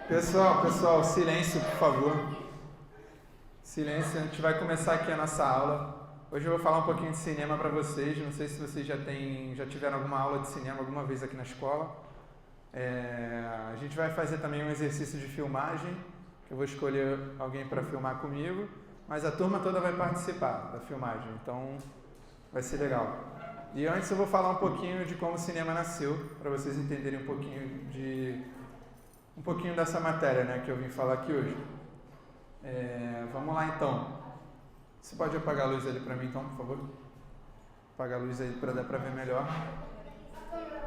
Pessoal, silêncio, por favor. Silêncio, a gente vai começar aqui a nossa aula. Hoje eu vou falar um pouquinho de cinema para vocês. Não sei se vocês já tiveram alguma aula de cinema alguma vez aqui na escola. A gente vai fazer também um exercício de filmagem, que eu vou escolher alguém para filmar comigo, mas a turma toda vai participar da filmagem, então vai ser legal. E antes eu vou falar um pouquinho de como o cinema nasceu, para vocês entenderem um pouquinho dessa matéria, né, que eu vim falar aqui hoje. Vamos lá então. Você pode apagar a luz ali para mim então, por favor? Apagar a luz aí para dar para ver melhor.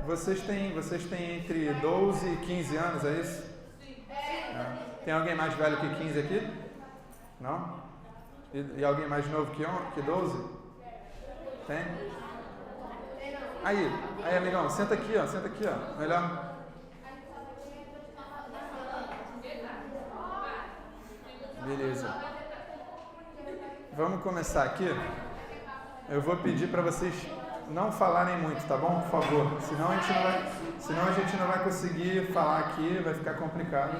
Vocês têm entre 12 e 15 anos, é isso? Sim. Tem alguém mais velho que 15 aqui? Não? E alguém mais novo que 12? Tem? Aí, amigão, senta aqui, ó. Melhor. Beleza. Vamos começar aqui. Eu vou pedir para vocês não falarem muito, tá bom? Por favor. Senão a gente não vai conseguir falar aqui, vai ficar complicado.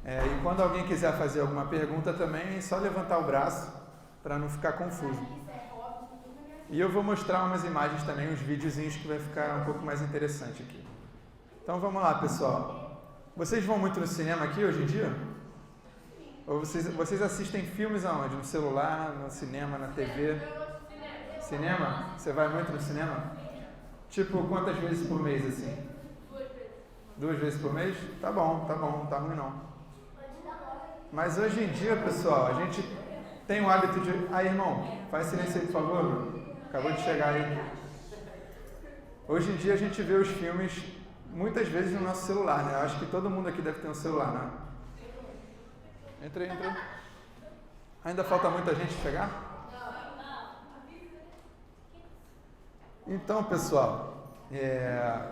E quando alguém quiser fazer alguma pergunta também, é só levantar o braço para não ficar confuso. E eu vou mostrar umas imagens também, uns videozinhos que vai ficar um pouco mais interessante aqui. Então vamos lá, pessoal. Vocês vão muito no cinema aqui hoje em dia? Ou vocês assistem filmes aonde? No celular, no cinema, na TV? Cinema? Você vai muito no cinema? Tipo, quantas vezes por mês, assim? 2 vezes por mês? Tá bom, não tá ruim não. Mas hoje em dia, pessoal, a gente tem o hábito de... irmão, faz silêncio aí, por favor. Acabou de chegar aí. Hoje em dia a gente vê os filmes muitas vezes no nosso celular, né? Eu acho que todo mundo aqui deve ter um celular, né? Entra aí. Ainda falta muita gente chegar? Então, pessoal,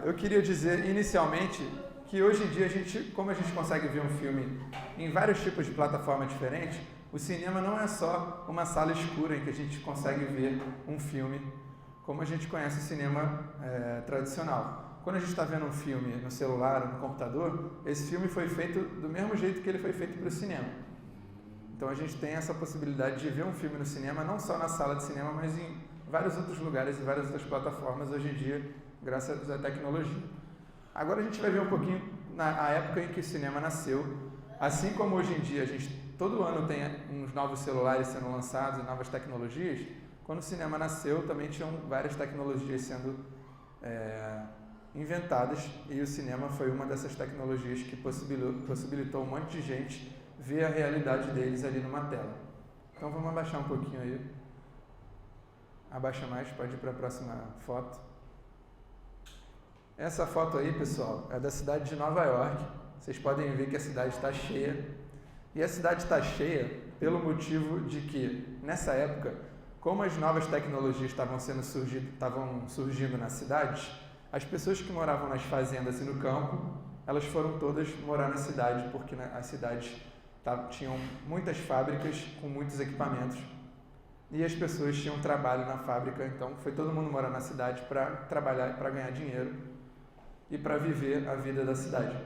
eu queria dizer inicialmente que hoje em dia, como a gente consegue ver um filme em vários tipos de plataforma diferentes, o cinema não é só uma sala escura em que a gente consegue ver um filme como a gente conhece o cinema tradicional. Quando a gente está vendo um filme no celular ou no computador, esse filme foi feito do mesmo jeito que ele foi feito para o cinema. Então a gente tem essa possibilidade de ver um filme no cinema, não só na sala de cinema, mas em vários outros lugares e várias outras plataformas hoje em dia, graças à tecnologia. Agora a gente vai ver um pouquinho na época em que o cinema nasceu. Assim como hoje em dia a gente todo ano tem uns novos celulares sendo lançados e novas tecnologias, quando o cinema nasceu também tinham várias tecnologias sendo inventadas e o cinema foi uma dessas tecnologias que possibilitou um monte de gente ver a realidade deles ali numa tela. Então vamos abaixar um pouquinho aí. Abaixa mais, pode ir para a próxima foto. Essa foto aí, pessoal, é da cidade de Nova York. Vocês podem ver que a cidade está cheia. E a cidade está cheia pelo motivo de que, nessa época, como as novas tecnologias estavam surgindo nas cidades, as pessoas que moravam nas fazendas e no campo, elas foram todas morar na cidade, porque as cidades tinham muitas fábricas com muitos equipamentos e as pessoas tinham trabalho na fábrica, então foi todo mundo morar na cidade para trabalhar, para ganhar dinheiro e para viver a vida da cidade.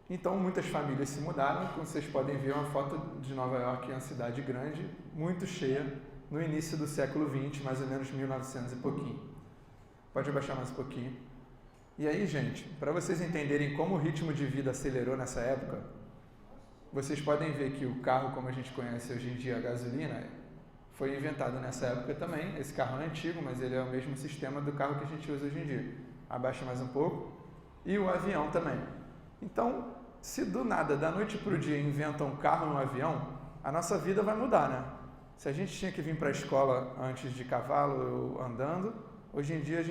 Então muitas famílias se mudaram, como vocês podem ver uma foto de Nova York, uma cidade grande, muito cheia, no início do século XX, mais ou menos 1900 e pouquinho. Pode abaixar mais um pouquinho. E aí, gente, para vocês entenderem como o ritmo de vida acelerou nessa época, vocês podem ver que o carro, como a gente conhece hoje em dia, a gasolina, foi inventado nessa época também. Esse carro é antigo, mas ele é o mesmo sistema do carro que a gente usa hoje em dia. Abaixa mais um pouco. E o avião também. Então, se do nada, da noite para o dia, inventam um carro e um avião, a nossa vida vai mudar, né? Se a gente tinha que vir para a escola antes de cavalo ou andando, hoje em dia,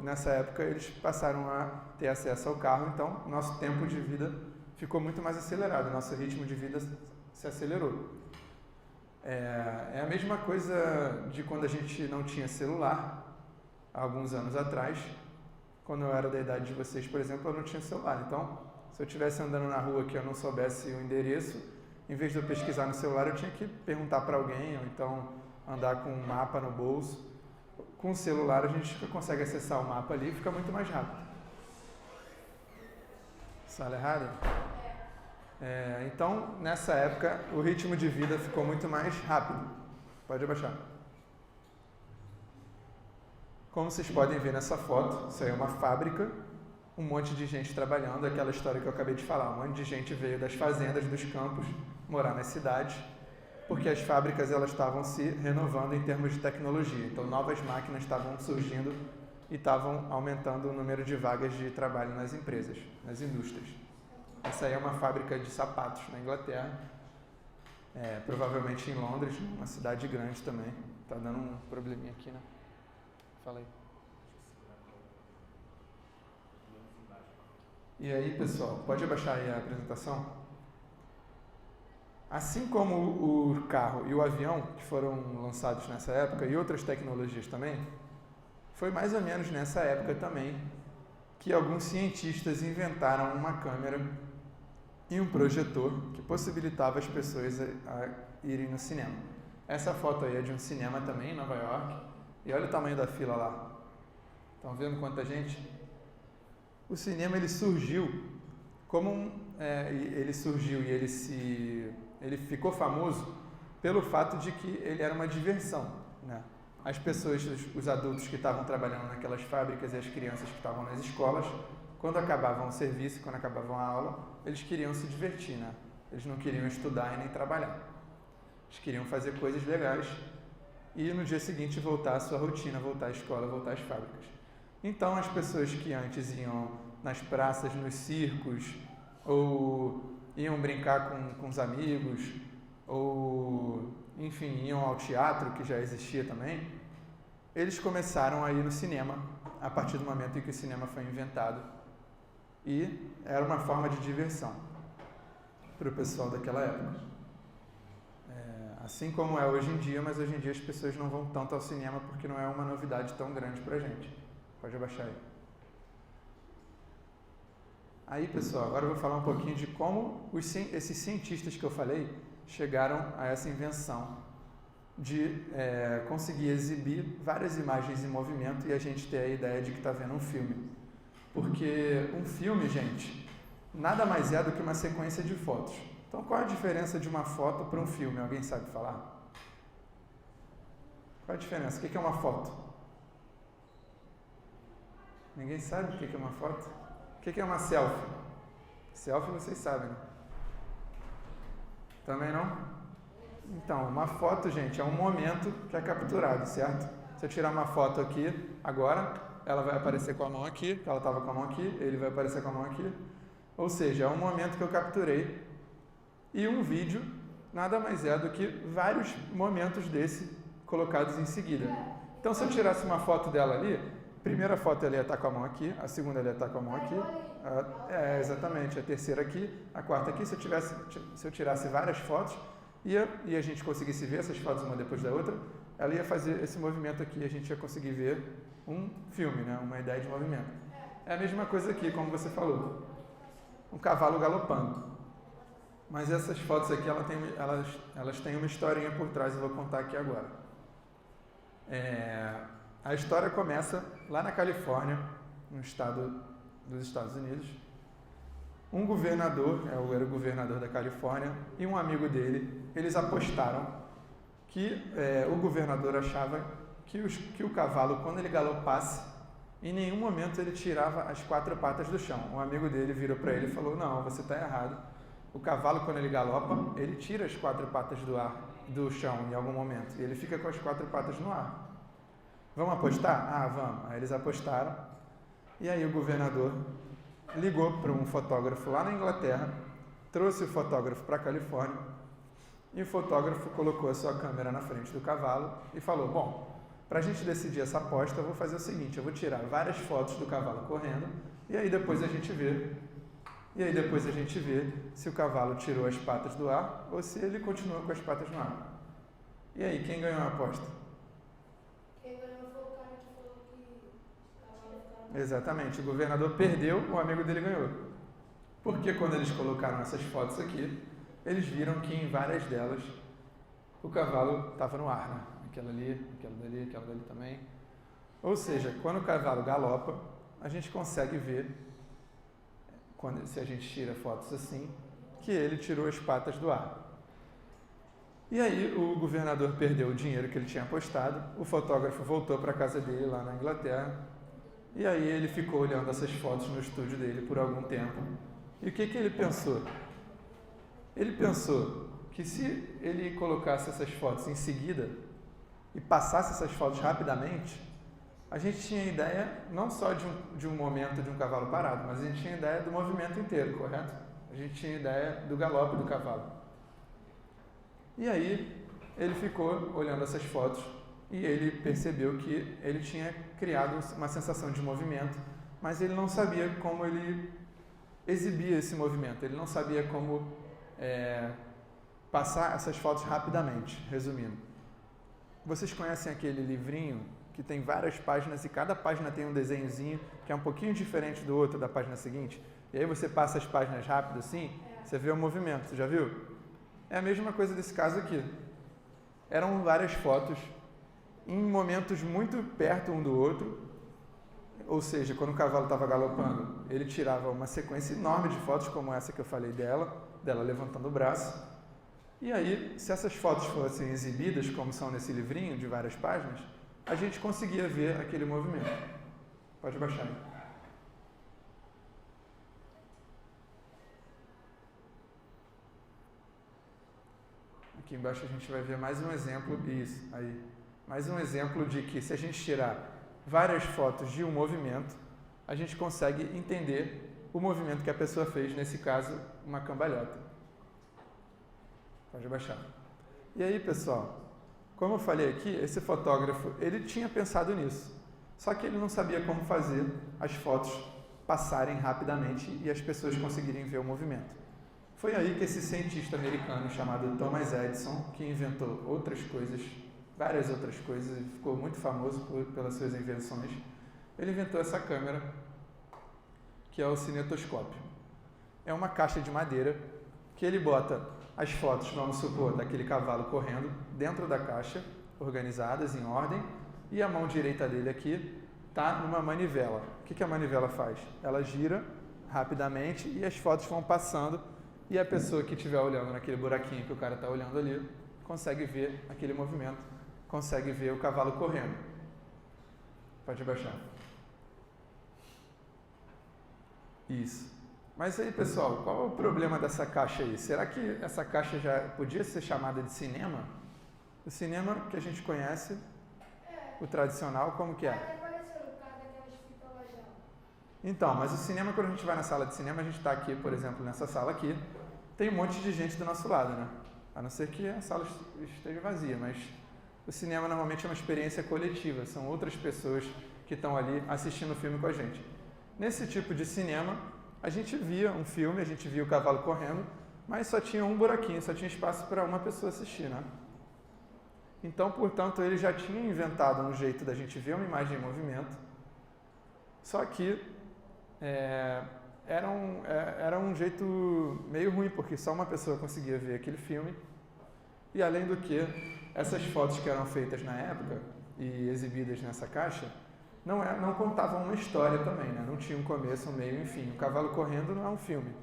nessa época, eles passaram a ter acesso ao carro, então nosso tempo de vida ficou muito mais acelerado, nosso ritmo de vida se acelerou. É a mesma coisa de quando a gente não tinha celular, há alguns anos atrás. Quando eu era da idade de vocês, por exemplo, eu não tinha celular. Então, se eu estivesse andando na rua que eu não soubesse o endereço, em vez de eu pesquisar no celular, eu tinha que perguntar para alguém, ou então andar com um mapa no bolso. Com o celular, a gente consegue acessar o mapa ali e fica muito mais rápido. Sala errada? Então, nessa época, o ritmo de vida ficou muito mais rápido. Pode abaixar. Como vocês podem ver nessa foto, isso aí é uma fábrica, um monte de gente trabalhando, aquela história que eu acabei de falar. Um monte de gente veio das fazendas, dos campos, morar nas cidades, porque as fábricas elas estavam se renovando em termos de tecnologia. Então, novas máquinas estavam surgindo e estavam aumentando o número de vagas de trabalho nas empresas, nas indústrias. Essa aí é uma fábrica de sapatos na Inglaterra, provavelmente em Londres, uma cidade grande também. Tá dando um probleminha aqui, né? Fala aí. E aí, pessoal, pode abaixar aí a apresentação? Assim como o carro e o avião, que foram lançados nessa época, e outras tecnologias também, foi mais ou menos nessa época também que alguns cientistas inventaram uma câmera e um projetor que possibilitava as pessoas a irem no cinema. Essa foto aí é de um cinema também em Nova York. E olha o tamanho da fila lá. Estão vendo quanta gente? O cinema ele surgiu como ele ficou famoso pelo fato de que ele era uma diversão, né? As pessoas, os adultos que estavam trabalhando naquelas fábricas e as crianças que estavam nas escolas, quando acabavam o serviço, quando acabavam a aula, eles queriam se divertir, né? Eles não queriam estudar e nem trabalhar. Eles queriam fazer coisas legais e no dia seguinte voltar à sua rotina, voltar à escola, voltar às fábricas. Então, as pessoas que antes iam nas praças, nos circos, ou iam brincar com os amigos, ou, enfim, iam ao teatro, que já existia também, eles começaram a ir no cinema a partir do momento em que o cinema foi inventado. E era uma forma de diversão para o pessoal daquela época. Assim como é hoje em dia, mas hoje em dia as pessoas não vão tanto ao cinema porque não é uma novidade tão grande para a gente. Pode abaixar aí. Aí, pessoal, agora eu vou falar um pouquinho de como esses cientistas que eu falei chegaram a essa invenção de conseguir exibir várias imagens em movimento e a gente ter a ideia de que está vendo um filme. Porque um filme, gente, nada mais é do que uma sequência de fotos. Então, qual a diferença de uma foto para um filme? Alguém sabe falar? Qual a diferença? O que é uma foto? Ninguém sabe o que é uma foto? O que é uma selfie? Selfie vocês sabem, né? Também não? Então, uma foto, gente, é um momento que é capturado, certo? Se eu tirar uma foto aqui, agora, ela vai aparecer com a mão aqui, ela estava com a mão aqui, ele vai aparecer com a mão aqui. Ou seja, é um momento que eu capturei. E um vídeo nada mais é do que vários momentos desse colocados em seguida. Então, se eu tirasse uma foto dela ali, a primeira foto ela ia estar com a mão aqui, a segunda ela ia estar com a mão aqui, exatamente, a terceira aqui, a quarta aqui. Se eu tirasse várias fotos e a gente conseguisse ver essas fotos uma depois da outra, ela ia fazer esse movimento aqui e a gente ia conseguir ver um filme, né? Uma ideia de movimento. É a mesma coisa aqui, como você falou. Um cavalo galopando. Mas essas fotos aqui, elas têm uma historinha por trás, eu vou contar aqui agora. A história começa lá na Califórnia, no estado dos Estados Unidos. Um governador, era o governador da Califórnia, e um amigo dele, eles apostaram que o governador achava que o cavalo, quando ele galopasse, em nenhum momento ele tirava as quatro patas do chão. Um amigo dele virou para ele e falou: não, você está errado. O cavalo, quando ele galopa, ele tira as quatro patas do chão em algum momento. E ele fica com as quatro patas no ar. Vamos apostar? Ah, vamos. Aí eles apostaram. E aí o governador ligou para um fotógrafo lá na Inglaterra, trouxe o fotógrafo para a Califórnia, e o fotógrafo colocou a sua câmera na frente do cavalo e falou: bom, para a gente decidir essa aposta, eu vou fazer o seguinte, eu vou tirar várias fotos do cavalo correndo, e aí depois a gente vê se o cavalo tirou as patas do ar ou se ele continua com as patas no ar. E aí, quem ganhou a aposta? Quem ganhou foi o cara que falou que... Exatamente, o governador perdeu, o amigo dele ganhou. Porque quando eles colocaram essas fotos aqui, eles viram que em várias delas o cavalo estava no ar, né? Aquela ali, aquela dali também. Ou seja, quando o cavalo galopa, a gente consegue ver se a gente tira fotos assim, que ele tirou as patas do ar. E aí o governador perdeu o dinheiro que ele tinha apostado, o fotógrafo voltou para a casa dele lá na Inglaterra, e aí ele ficou olhando essas fotos no estúdio dele por algum tempo. E o que ele pensou? Ele pensou que se ele colocasse essas fotos em seguida e passasse essas fotos rapidamente, a gente tinha ideia não só de um momento de um cavalo parado, mas a gente tinha ideia do movimento inteiro, correto? A gente tinha ideia do galope do cavalo. E aí ele ficou olhando essas fotos e ele percebeu que ele tinha criado uma sensação de movimento, mas ele não sabia como ele exibia esse movimento, ele não sabia como passar essas fotos rapidamente, resumindo. Vocês conhecem aquele livrinho que tem várias páginas e cada página tem um desenhozinho que é um pouquinho diferente do outro da página seguinte? E aí você passa as páginas rápido assim, você vê o movimento, você já viu? É a mesma coisa desse caso aqui. Eram várias fotos em momentos muito perto um do outro, ou seja, quando o cavalo estava galopando, ele tirava uma sequência enorme de fotos como essa que eu falei dela levantando o braço. E aí, se essas fotos fossem exibidas, como são nesse livrinho de várias páginas, a gente conseguia ver aquele movimento. Pode baixar aí. Aqui embaixo a gente vai ver mais um exemplo, isso, aí. Mais um exemplo de que se a gente tirar várias fotos de um movimento, a gente consegue entender o movimento que a pessoa fez, nesse caso, uma cambalhota. Pode baixar. E aí, pessoal, como eu falei aqui, esse fotógrafo, ele tinha pensado nisso, só que ele não sabia como fazer as fotos passarem rapidamente e as pessoas conseguirem ver o movimento. Foi aí que esse cientista americano chamado Thomas Edison, que inventou outras coisas, várias outras coisas, e ficou muito famoso pelas suas invenções, ele inventou essa câmera, que é o cinetoscópio. É uma caixa de madeira que ele bota as fotos, vamos supor, daquele cavalo correndo dentro da caixa, organizadas em ordem, e a mão direita dele aqui está numa manivela. O que a manivela faz? Ela gira rapidamente e as fotos vão passando, e a pessoa que estiver olhando naquele buraquinho que o cara está olhando ali, consegue ver aquele movimento, consegue ver o cavalo correndo. Pode abaixar. Isso. Mas aí, pessoal, qual é o problema dessa caixa aí? Será que essa caixa já podia ser chamada de cinema? O cinema que a gente conhece, o tradicional, como que é? Então, mas o cinema, quando a gente vai na sala de cinema, a gente está aqui, por exemplo, nessa sala aqui, tem um monte de gente do nosso lado, né? A não ser que a sala esteja vazia, mas o cinema normalmente é uma experiência coletiva, são outras pessoas que estão ali assistindo o filme com a gente. Nesse tipo de cinema, a gente via um filme, a gente via o cavalo correndo, mas só tinha um buraquinho, só tinha espaço para uma pessoa assistir, né? Então, portanto, ele já tinha inventado um jeito da gente ver uma imagem em movimento, só que era um jeito meio ruim, porque só uma pessoa conseguia ver aquele filme, e além do que, essas fotos que eram feitas na época e exibidas nessa caixa, não contavam uma história também, né? Não tinha um começo, um meio, enfim. O cavalo correndo não é um filme.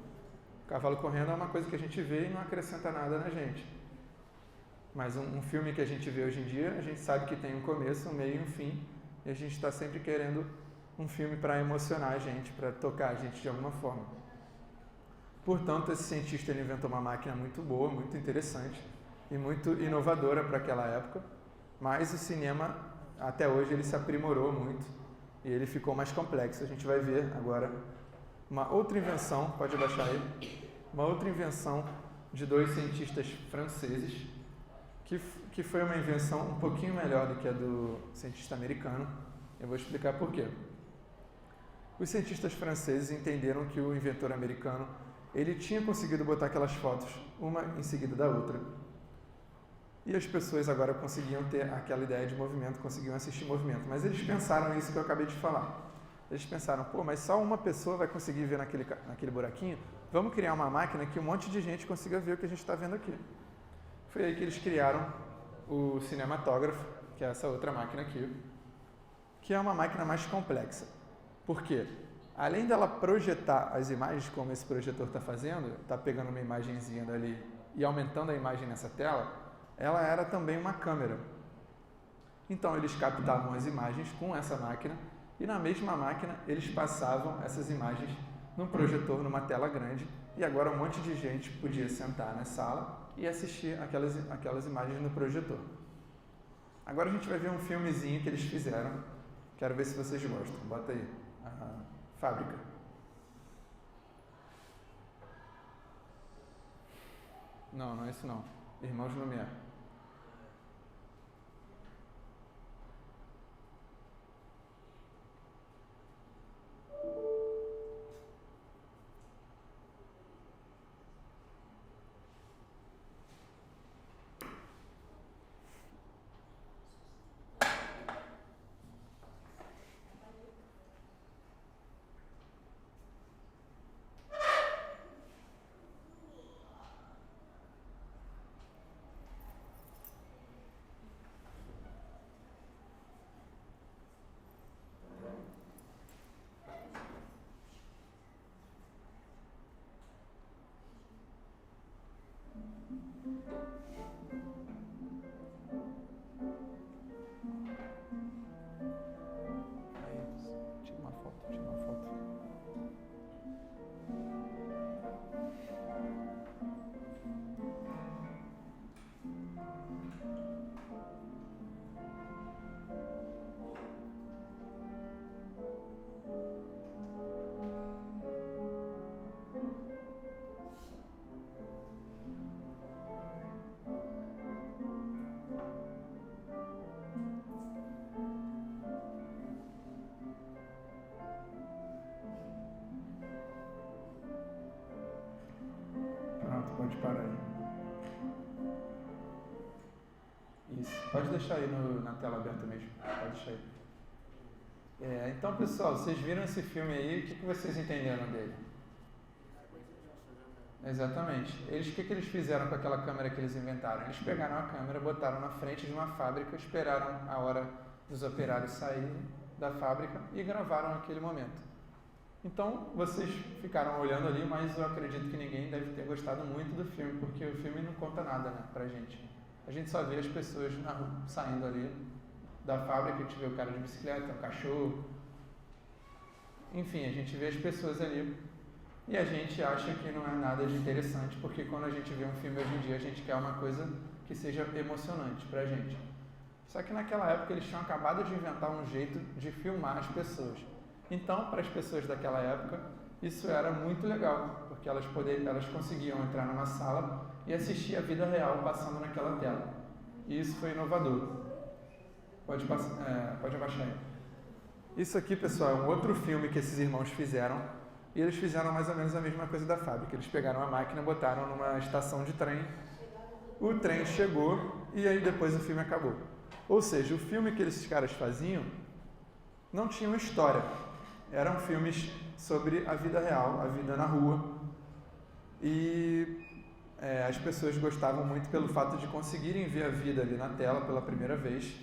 O cavalo correndo é uma coisa que a gente vê e não acrescenta nada na gente. Mas um filme que a gente vê hoje em dia, a gente sabe que tem um começo, um meio e um fim, e a gente está sempre querendo um filme para emocionar a gente, para tocar a gente de alguma forma. Portanto, esse cientista ele inventou uma máquina muito boa, muito interessante e muito inovadora para aquela época, mas o cinema, até hoje, ele se aprimorou muito e ele ficou mais complexo. A gente vai ver agora uma outra invenção, pode abaixar ele, uma outra invenção de dois cientistas franceses, que foi uma invenção um pouquinho melhor do que a do cientista americano. Eu vou explicar por quê. Os cientistas franceses entenderam que o inventor americano ele tinha conseguido botar aquelas fotos uma em seguida da outra. E as pessoas agora conseguiam ter aquela ideia de movimento, conseguiam assistir movimento. Mas eles pensaram isso que eu acabei de falar. Eles pensaram, mas só uma pessoa vai conseguir ver naquele buraquinho? Vamos criar uma máquina que um monte de gente consiga ver o que a gente está vendo aqui. Foi aí que eles criaram o cinematógrafo, que é essa outra máquina aqui, que é uma máquina mais complexa. Por quê? além dela projetar as imagens, como esse projetor está fazendo, está pegando uma imagenzinha dali e aumentando a imagem nessa tela, ela era também uma câmera. Então, eles captavam as imagens com essa máquina e na mesma máquina eles passavam essas imagens num projetor, numa tela grande, e agora um monte de gente podia sentar na sala e assistir aquelas imagens no projetor. Agora a gente vai ver um filmezinho que eles fizeram. Quero ver se vocês gostam. Bota aí. A Fábrica. Não, não é isso não. Irmãos Lumière. Tira uma foto. Pronto, pode parar aí. Isso, pode deixar aí na tela aberta mesmo. Pode deixar aí. Então, pessoal, vocês viram esse filme aí, o que vocês entenderam dele? Exatamente. O que eles fizeram com aquela câmera que eles inventaram? Eles pegaram a câmera, botaram na frente de uma fábrica, esperaram a hora dos operários saírem da fábrica e gravaram aquele momento. Então, vocês ficaram olhando ali, mas eu acredito que ninguém deve ter gostado muito do filme, porque o filme não conta nada, né, pra gente. A gente só vê as pessoas na rua, saindo ali da fábrica, a gente vê o cara de bicicleta, o cachorro. Enfim, a gente vê as pessoas ali e a gente acha que não é nada de interessante, porque quando a gente vê um filme hoje em dia, a gente quer uma coisa que seja emocionante pra gente. Só que naquela época eles tinham acabado de inventar um jeito de filmar as pessoas. Então, para as pessoas daquela época, isso era muito legal, porque elas conseguiam entrar numa sala e assistir a vida real passando naquela tela. E isso foi inovador. Pode abaixar aí. Isso aqui, pessoal, é um outro filme que esses irmãos fizeram, e eles fizeram mais ou menos a mesma coisa da fábrica. Eles pegaram a máquina, botaram numa estação de trem, o trem chegou e aí depois o filme acabou. Ou seja, o filme que esses caras faziam não tinha uma história. Eram filmes sobre a vida real, a vida na rua. E as pessoas gostavam muito pelo fato de conseguirem ver a vida ali na tela pela primeira vez.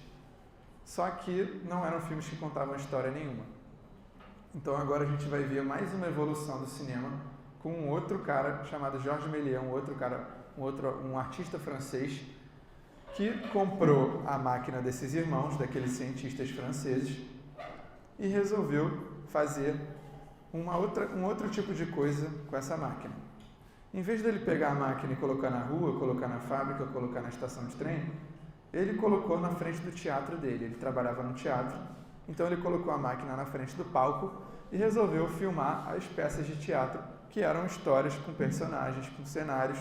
Só que não eram filmes que contavam história nenhuma. Então agora a gente vai ver mais uma evolução do cinema com um outro cara chamado Georges Méliès, um artista francês que comprou a máquina desses irmãos, daqueles cientistas franceses, e resolveu fazer um outro tipo de coisa com essa máquina. Em vez dele pegar a máquina e colocar na rua, colocar na fábrica, colocar na estação de trem, ele colocou na frente do teatro dele. Ele trabalhava no teatro, então ele colocou a máquina na frente do palco e resolveu filmar as peças de teatro, que eram histórias com personagens, com cenários.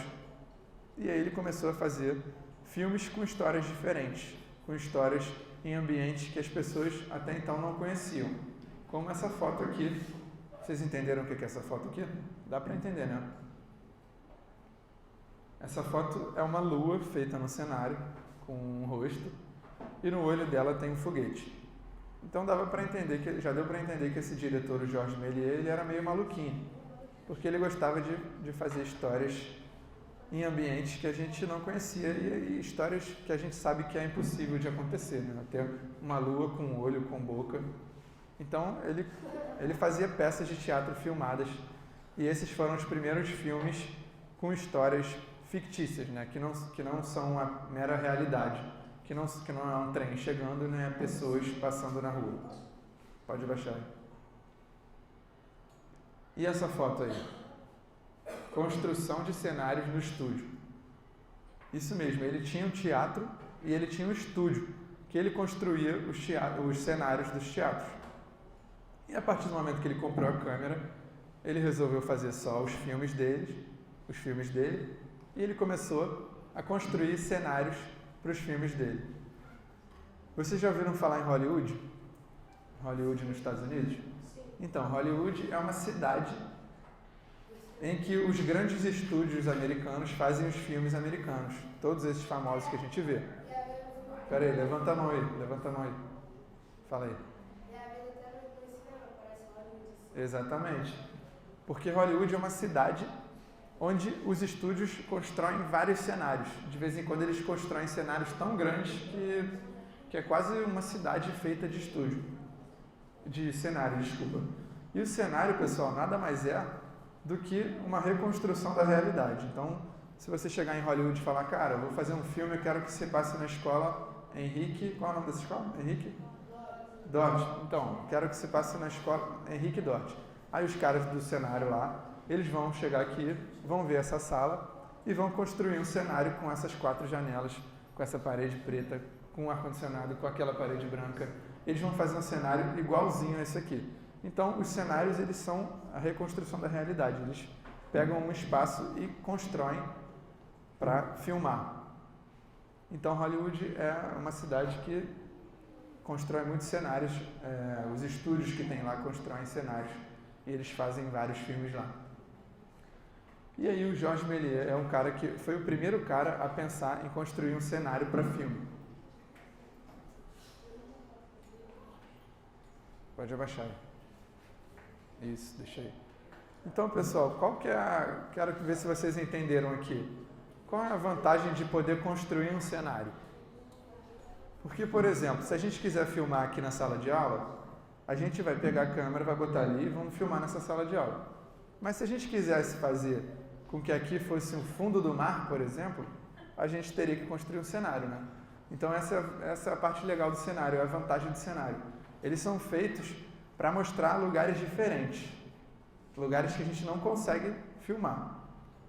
E aí ele começou a fazer filmes com histórias diferentes, com histórias em ambientes que as pessoas até então não conheciam. Como essa foto aqui. Vocês entenderam o que é essa foto aqui? Dá para entender, né? Essa foto é uma lua feita no cenário, com um rosto, e no olho dela tem um foguete. Então já deu para entender que esse diretor, o Georges Méliès, ele era meio maluquinho, porque ele gostava de fazer histórias em ambientes que a gente não conhecia e histórias que a gente sabe que é impossível de acontecer, né? Ter uma lua com um olho, com boca. Então, ele fazia peças de teatro filmadas e esses foram os primeiros filmes com histórias fictícias, né? que não são uma mera realidade, que não é um trem chegando, né? Pessoas passando na rua. Pode baixar. E essa foto aí? Construção de cenários no estúdio. Isso mesmo, ele tinha um teatro e ele tinha um estúdio, que ele construía os cenários dos teatros. E a partir do momento que ele comprou a câmera, ele resolveu fazer só os filmes dele, e ele começou a construir cenários para os filmes dele. Vocês já ouviram falar em Hollywood? Hollywood nos Estados Unidos? Sim. Então, Hollywood é uma cidade em que os grandes estúdios americanos fazem os filmes americanos, todos esses famosos que a gente vê. Espera aí, levanta a mão aí. Fala aí. Exatamente. Porque Hollywood é uma cidade onde os estúdios constroem vários cenários. De vez em quando eles constroem cenários tão grandes que é quase uma cidade feita de estúdio. De cenário, desculpa. E o cenário, pessoal, nada mais é do que uma reconstrução da realidade. Então, se você chegar em Hollywood e falar, cara, eu vou fazer um filme, eu quero que você passe na escola Henrique... Qual é o nome dessa escola? Henrique? Dort. Então, quero que você passe na escola Henrique Dort. Aí os caras do cenário lá, eles vão chegar aqui, vão ver essa sala e vão construir um cenário com essas 4 janelas, com essa parede preta, com um ar-condicionado, com aquela parede branca. Eles vão fazer um cenário igualzinho a esse aqui. Então, os cenários, eles são a reconstrução da realidade. Eles pegam um espaço e constroem para filmar. Então, Hollywood é uma cidade que constrói muitos cenários. Os estúdios que tem lá constroem cenários. E eles fazem vários filmes lá. E aí o Georges Méliès é um cara que foi o primeiro cara a pensar em construir um cenário para filme. Pode abaixar. Isso, deixa aí. Então, pessoal, quero ver se vocês entenderam aqui. Qual é a vantagem de poder construir um cenário? Porque, por exemplo, se a gente quiser filmar aqui na sala de aula, a gente vai pegar a câmera, vai botar ali e vamos filmar nessa sala de aula. Mas se a gente quisesse fazer com que aqui fosse um fundo do mar, por exemplo, a gente teria que construir um cenário, né? Então essa é a parte legal do cenário, é a vantagem do cenário. Eles são feitos para mostrar lugares diferentes, lugares que a gente não consegue filmar.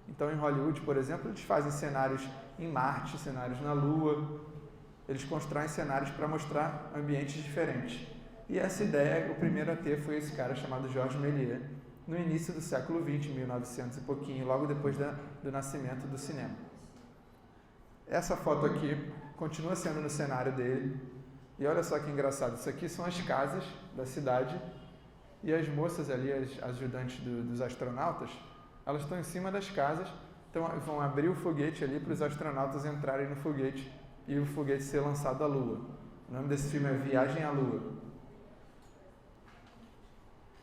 Então em Hollywood, por exemplo, eles fazem cenários em Marte, cenários na Lua, eles constroem cenários para mostrar ambientes diferentes. E essa ideia, o primeiro a ter foi esse cara chamado Georges Méliès, no início do século XX, 1900 e pouquinho, logo depois do nascimento do cinema. Essa foto aqui continua sendo no cenário dele, e olha só que engraçado, isso aqui são as casas da cidade, e as moças ali, as ajudantes dos astronautas, elas estão em cima das casas, então vão abrir o foguete ali para os astronautas entrarem no foguete, e o foguete ser lançado à Lua. O nome desse filme é Viagem à Lua.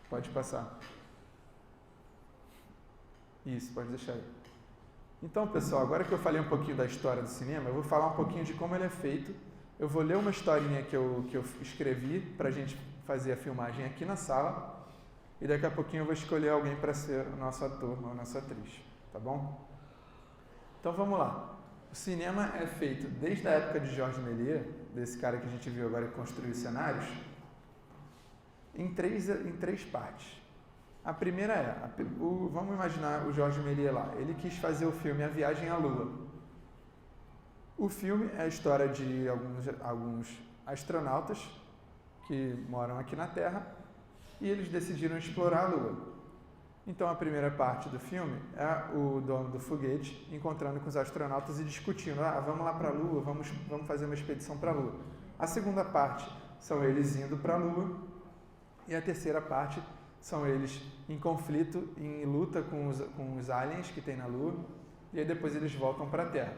Pode passar. Isso, pode deixar aí. Então, pessoal, agora que eu falei um pouquinho da história do cinema, eu vou falar um pouquinho de como ele é feito. Eu vou ler uma historinha que eu escrevi para a gente fazer a filmagem aqui na sala e daqui a pouquinho eu vou escolher alguém para ser o nosso ator ou a nossa atriz, tá bom? Então, vamos lá. O cinema é feito desde a época de Georges Méliès, desse cara que a gente viu agora que construiu os cenários, em três partes. A primeira vamos imaginar o Georges Méliès lá, ele quis fazer o filme A Viagem à Lua. O filme é a história de alguns astronautas que moram aqui na Terra e eles decidiram explorar a Lua. Então a primeira parte do filme é o dono do foguete encontrando com os astronautas e discutindo, vamos lá para a Lua, vamos fazer uma expedição para a Lua. A segunda parte são eles indo para a Lua e a terceira parte são eles em conflito, em luta com os aliens que tem na Lua, e aí depois eles voltam para a Terra.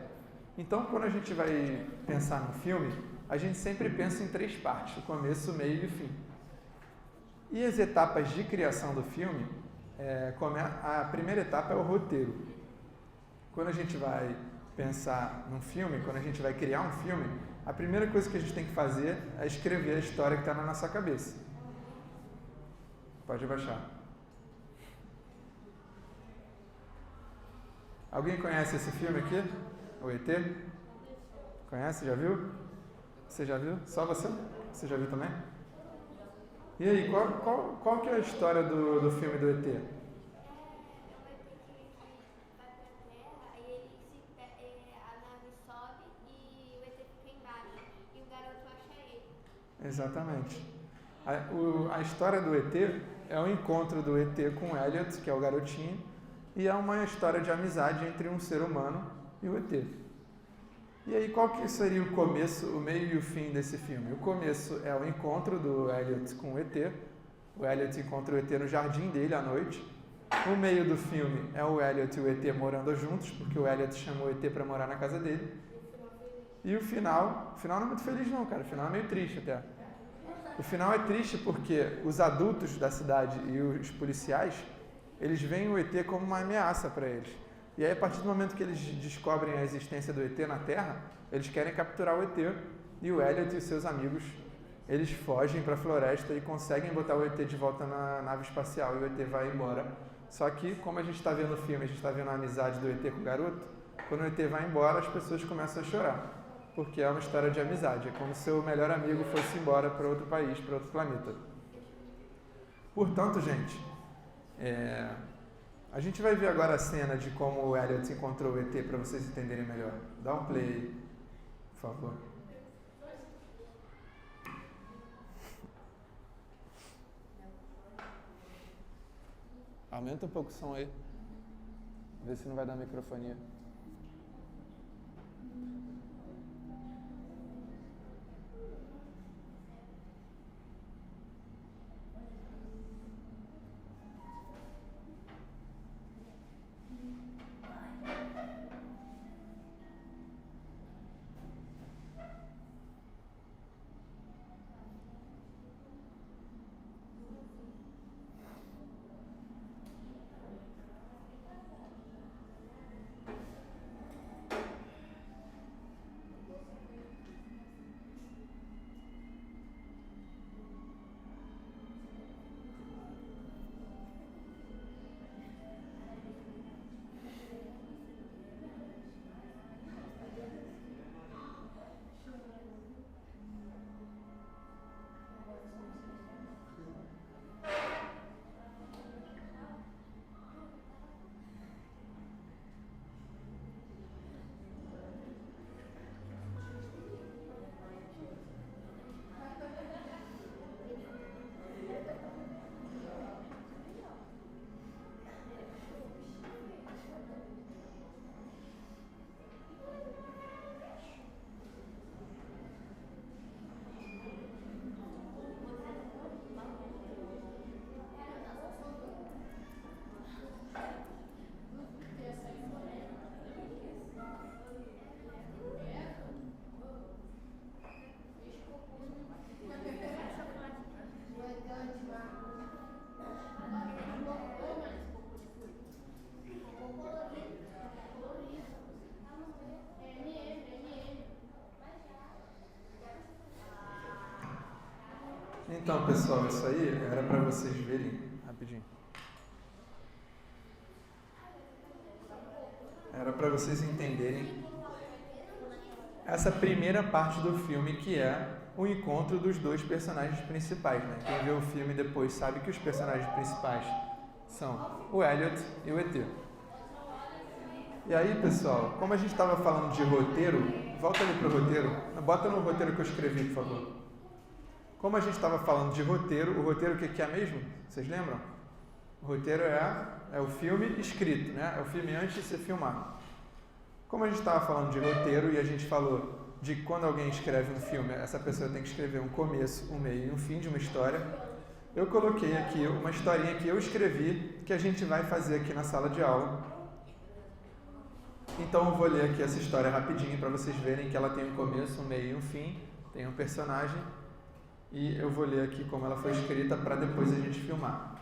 Então, quando a gente vai pensar no filme, a gente sempre pensa em 3 partes, o começo, o meio e o fim. E as etapas de criação do filme, a primeira etapa é o roteiro. Quando a gente vai pensar num filme, quando a gente vai criar um filme, a primeira coisa que a gente tem que fazer é escrever a história que está na nossa cabeça. Pode baixar. Alguém conhece esse filme aqui? O ET? Conhece? Já viu? Você já viu? Só você? Você já viu também? E aí, qual que é a história do filme do ET? É um ET que vai pra Terra, aí a nave sobe e o ET fica embaixo. E o garoto acha ele. Exatamente. A história do ET é o encontro do ET com o Elliot, que é o garotinho, e é uma história de amizade entre um ser humano e o ET. E aí, qual que seria o começo, o meio e o fim desse filme? O começo é o encontro do Elliot com o ET. O Elliot encontra o ET no jardim dele à noite. O meio do filme é o Elliot e o ET morando juntos, porque o Elliot chamou o ET para morar na casa dele. E o final não é muito feliz não, cara. O final é meio triste até. O final é triste porque os adultos da cidade e os policiais, eles veem o ET como uma ameaça para eles. E aí, a partir do momento que eles descobrem a existência do ET na Terra, eles querem capturar o ET. E o Elliot e os seus amigos, eles fogem para a floresta e conseguem botar o ET de volta na nave espacial. E o ET vai embora. Só que, como a gente está vendo o filme, a gente está vendo a amizade do ET com o garoto, quando o ET vai embora, as pessoas começam a chorar. Porque é uma história de amizade. É como se o melhor amigo fosse embora para outro país, para outro planeta. Portanto, gente, a gente vai ver agora a cena de como o Elliot encontrou o ET para vocês entenderem melhor. Dá um play aí, por favor. Aumenta um pouco o som aí. Vê se não vai dar microfonia. Então, pessoal, isso aí era para vocês verem rapidinho. Era para vocês entenderem essa primeira parte do filme, que é o encontro dos dois personagens principais, né? Quem vê o filme depois sabe que os personagens principais são o Elliot e o ET. E aí, pessoal, como a gente estava falando de roteiro, volta ali para o roteiro, bota no roteiro que eu escrevi, por favor. Como a gente estava falando de roteiro, o roteiro o que é mesmo? Vocês lembram? O roteiro é o filme escrito, né? É o filme antes de ser filmado. Como a gente estava falando de roteiro e a gente falou de quando alguém escreve um filme, essa pessoa tem que escrever um começo, um meio e um fim de uma história, eu coloquei aqui uma historinha que eu escrevi, que a gente vai fazer aqui na sala de aula. Então eu vou ler aqui essa história rapidinho para vocês verem que ela tem um começo, um meio e um fim, tem um personagem. E eu vou ler aqui como ela foi escrita para depois a gente filmar.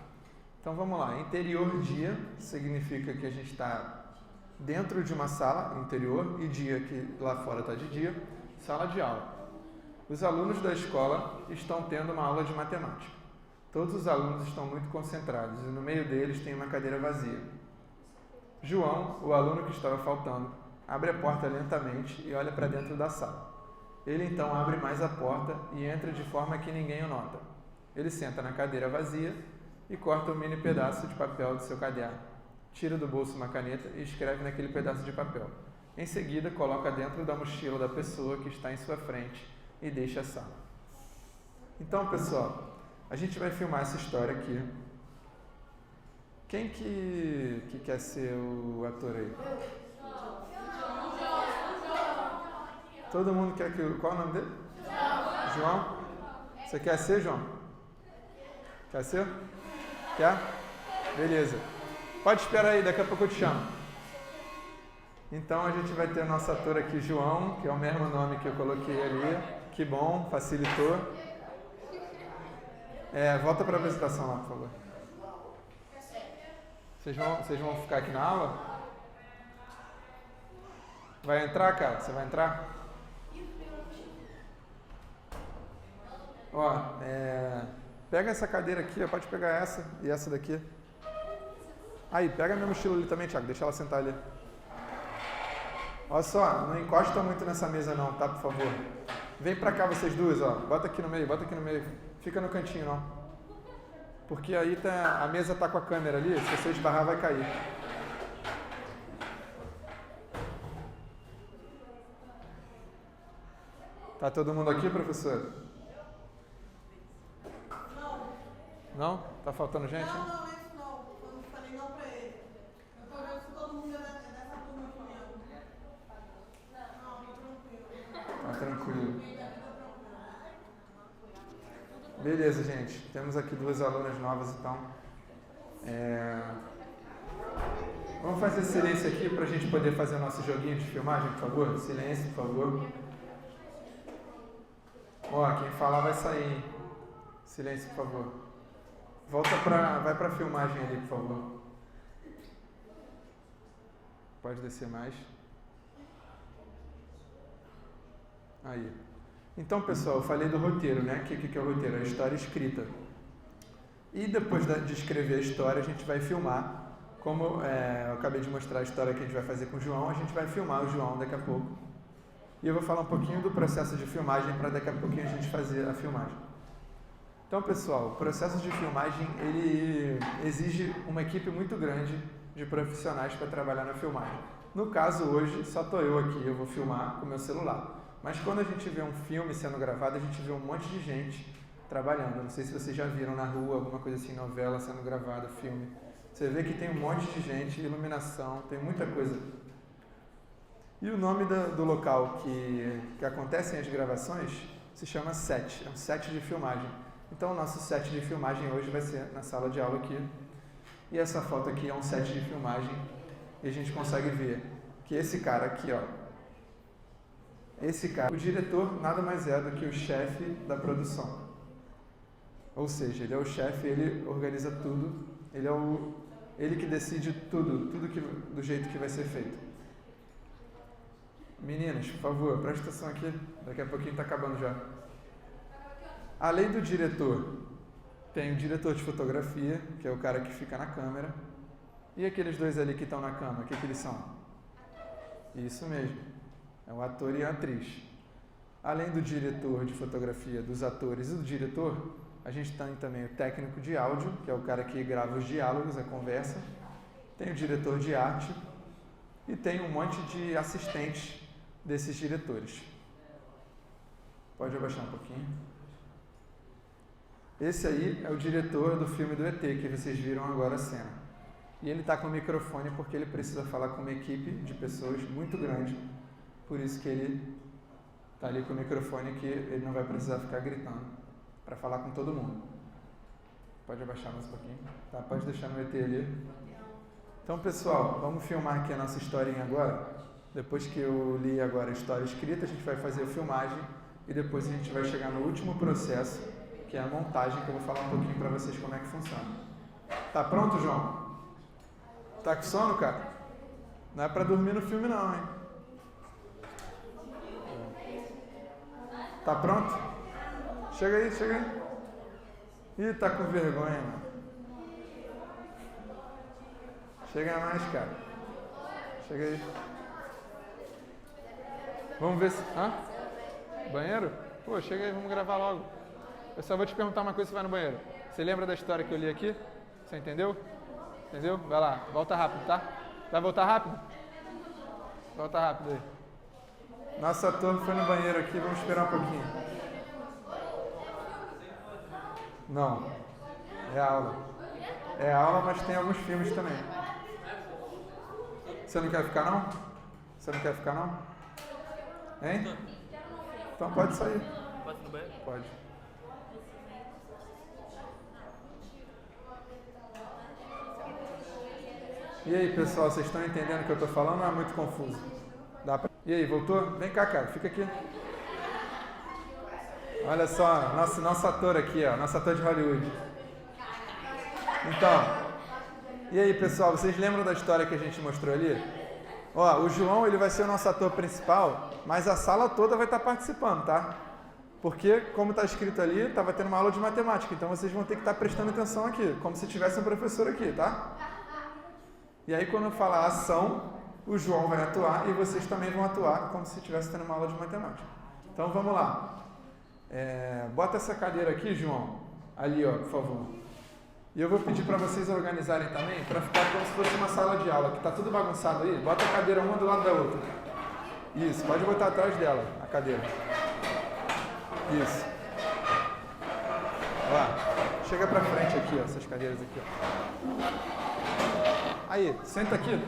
Então vamos lá. Interior dia significa que a gente está dentro de uma sala, interior, e dia que lá fora está de dia, sala de aula. Os alunos da escola estão tendo uma aula de matemática. Todos os alunos estão muito concentrados e no meio deles tem uma cadeira vazia. João, o aluno que estava faltando, abre a porta lentamente e olha para dentro da sala. Ele então abre mais a porta e entra de forma que ninguém o nota. Ele senta na cadeira vazia e corta um mini pedaço de papel do seu caderno. Tira do bolso uma caneta e escreve naquele pedaço de papel. Em seguida, coloca dentro da mochila da pessoa que está em sua frente e deixa a sala. Então, pessoal, a gente vai filmar essa história aqui. Quem que quer ser o ator aí? Todo mundo quer que... Qual é o nome dele? João? Você quer ser, João? Quer ser? Quer? Beleza. Pode esperar aí, daqui a pouco eu te chamo. Então a gente vai ter o nosso ator aqui, João, que é o mesmo nome que eu coloquei ali. Que bom, facilitou. Volta para a apresentação lá, por favor. Vocês vão ficar aqui na aula? Vai entrar, cara? Você vai entrar? Ó, pega essa cadeira aqui, pode pegar essa e essa daqui. Aí, pega a minha mochila ali também, Thiago, deixa ela sentar ali. Olha só, não encosta muito nessa mesa não, tá, por favor. Vem pra cá vocês duas, ó, bota aqui no meio, fica no cantinho não. Porque aí a mesa tá com a câmera ali, se você esbarrar vai cair. Tá todo mundo aqui, professor? Não? Tá faltando gente? Não, esse não. Eu falei não pra ele. Eu tô vendo se todo mundo é dessa turma aqui mesmo. Não, tô tranquilo. Tá tranquilo. Beleza, gente. Temos aqui duas alunas novas, então. Vamos fazer silêncio aqui pra gente poder fazer o nosso joguinho de filmagem, por favor? Silêncio, por favor. Ó, quem falar vai sair. Silêncio, por favor. Vai pra filmagem ali, por favor. Pode descer mais. Aí. Então, pessoal, eu falei do roteiro, né? O que é o roteiro? É a história escrita. E depois de escrever a história, a gente vai filmar. Como eu acabei de mostrar a história que a gente vai fazer com o João, a gente vai filmar o João daqui a pouco. E eu vou falar um pouquinho do processo de filmagem para daqui a pouquinho a gente fazer a filmagem. Então, pessoal, o processo de filmagem, ele exige uma equipe muito grande de profissionais para trabalhar na filmagem. No caso, hoje, só estou eu aqui, eu vou filmar com o meu celular. Mas quando a gente vê um filme sendo gravado, a gente vê um monte de gente trabalhando. Não sei se vocês já viram na rua, alguma coisa assim, novela sendo gravada, filme. Você vê que tem um monte de gente, iluminação, tem muita coisa. E o nome do local que acontecem as gravações se chama set, é um set de filmagem. Então o nosso set de filmagem hoje vai ser na sala de aula aqui. E essa foto aqui é um set de filmagem e a gente consegue ver que esse cara aqui, ó, esse cara, o diretor nada mais é do que o chefe da produção. Ou seja, ele é o chefe, ele organiza tudo, ele que decide tudo do jeito que vai ser feito. Meninas, por favor, presta atenção aqui, daqui a pouquinho está acabando já. Além do diretor, tem o diretor de fotografia, que é o cara que fica na câmera. E aqueles dois ali que estão na câmera, o que eles são? Isso mesmo, é o ator e a atriz. Além do diretor de fotografia, dos atores e do diretor, a gente tem também o técnico de áudio, que é o cara que grava os diálogos, a conversa. Tem o diretor de arte e tem um monte de assistentes desses diretores. Pode abaixar um pouquinho. Esse aí é o diretor do filme do ET, que vocês viram agora a cena. E ele está com o microfone porque ele precisa falar com uma equipe de pessoas muito grande. Por isso que ele está ali com o microfone, que ele não vai precisar ficar gritando para falar com todo mundo. Pode abaixar mais um pouquinho. Tá, pode deixar no ET ali. Então, pessoal, vamos filmar aqui a nossa historinha agora. Depois que eu li agora a história escrita, a gente vai fazer a filmagem e depois a gente vai chegar no último processo, que é a montagem, que eu vou falar um pouquinho para vocês como é que funciona. Tá pronto, João? Tá com sono, cara? Não é para dormir no filme não, hein? Tá pronto? Chega aí, chega aí. Ih, tá com vergonha, mano. Chega mais, cara. Chega aí. Vamos ver se... Hã? Banheiro? Pô, chega aí, vamos gravar logo. Eu só vou te perguntar uma coisa, você vai no banheiro. Você lembra da história que eu li aqui? Você entendeu? Entendeu? Vai lá, volta rápido, tá? Vai voltar rápido? Volta rápido aí. Nosso ator foi no banheiro aqui, vamos esperar um pouquinho. Não. É aula. É aula, mas tem alguns filmes também. Você não quer ficar, não? Você não quer ficar, não? Hein? Então pode sair. Pode ir no banheiro? Pode. E aí, pessoal, vocês estão entendendo o que eu estou falando ou é muito confuso? Dá pra... E aí, voltou? Vem cá, cara, fica aqui. Olha só, nosso ator aqui, ó, nosso ator de Hollywood. Então, e aí, pessoal, vocês lembram da história que a gente mostrou ali? Ó, o João, ele vai ser o nosso ator principal, mas a sala toda vai estar participando, tá? Porque, como está escrito ali, estava tendo uma aula de matemática, então vocês vão ter que estar prestando atenção aqui, como se tivesse um professor aqui, tá? E aí, quando eu falar ação, o João vai atuar e vocês também vão atuar como se estivesse tendo uma aula de matemática. Então, vamos lá. Bota essa cadeira aqui, João, ali, ó, por favor. E eu vou pedir para vocês organizarem também, para ficar como se fosse uma sala de aula, que está tudo bagunçado aí. Bota a cadeira uma do lado da outra. Isso, pode botar atrás dela, a cadeira. Isso. Ó, chega para frente aqui, ó, essas cadeiras aqui, ó. Aí, senta aqui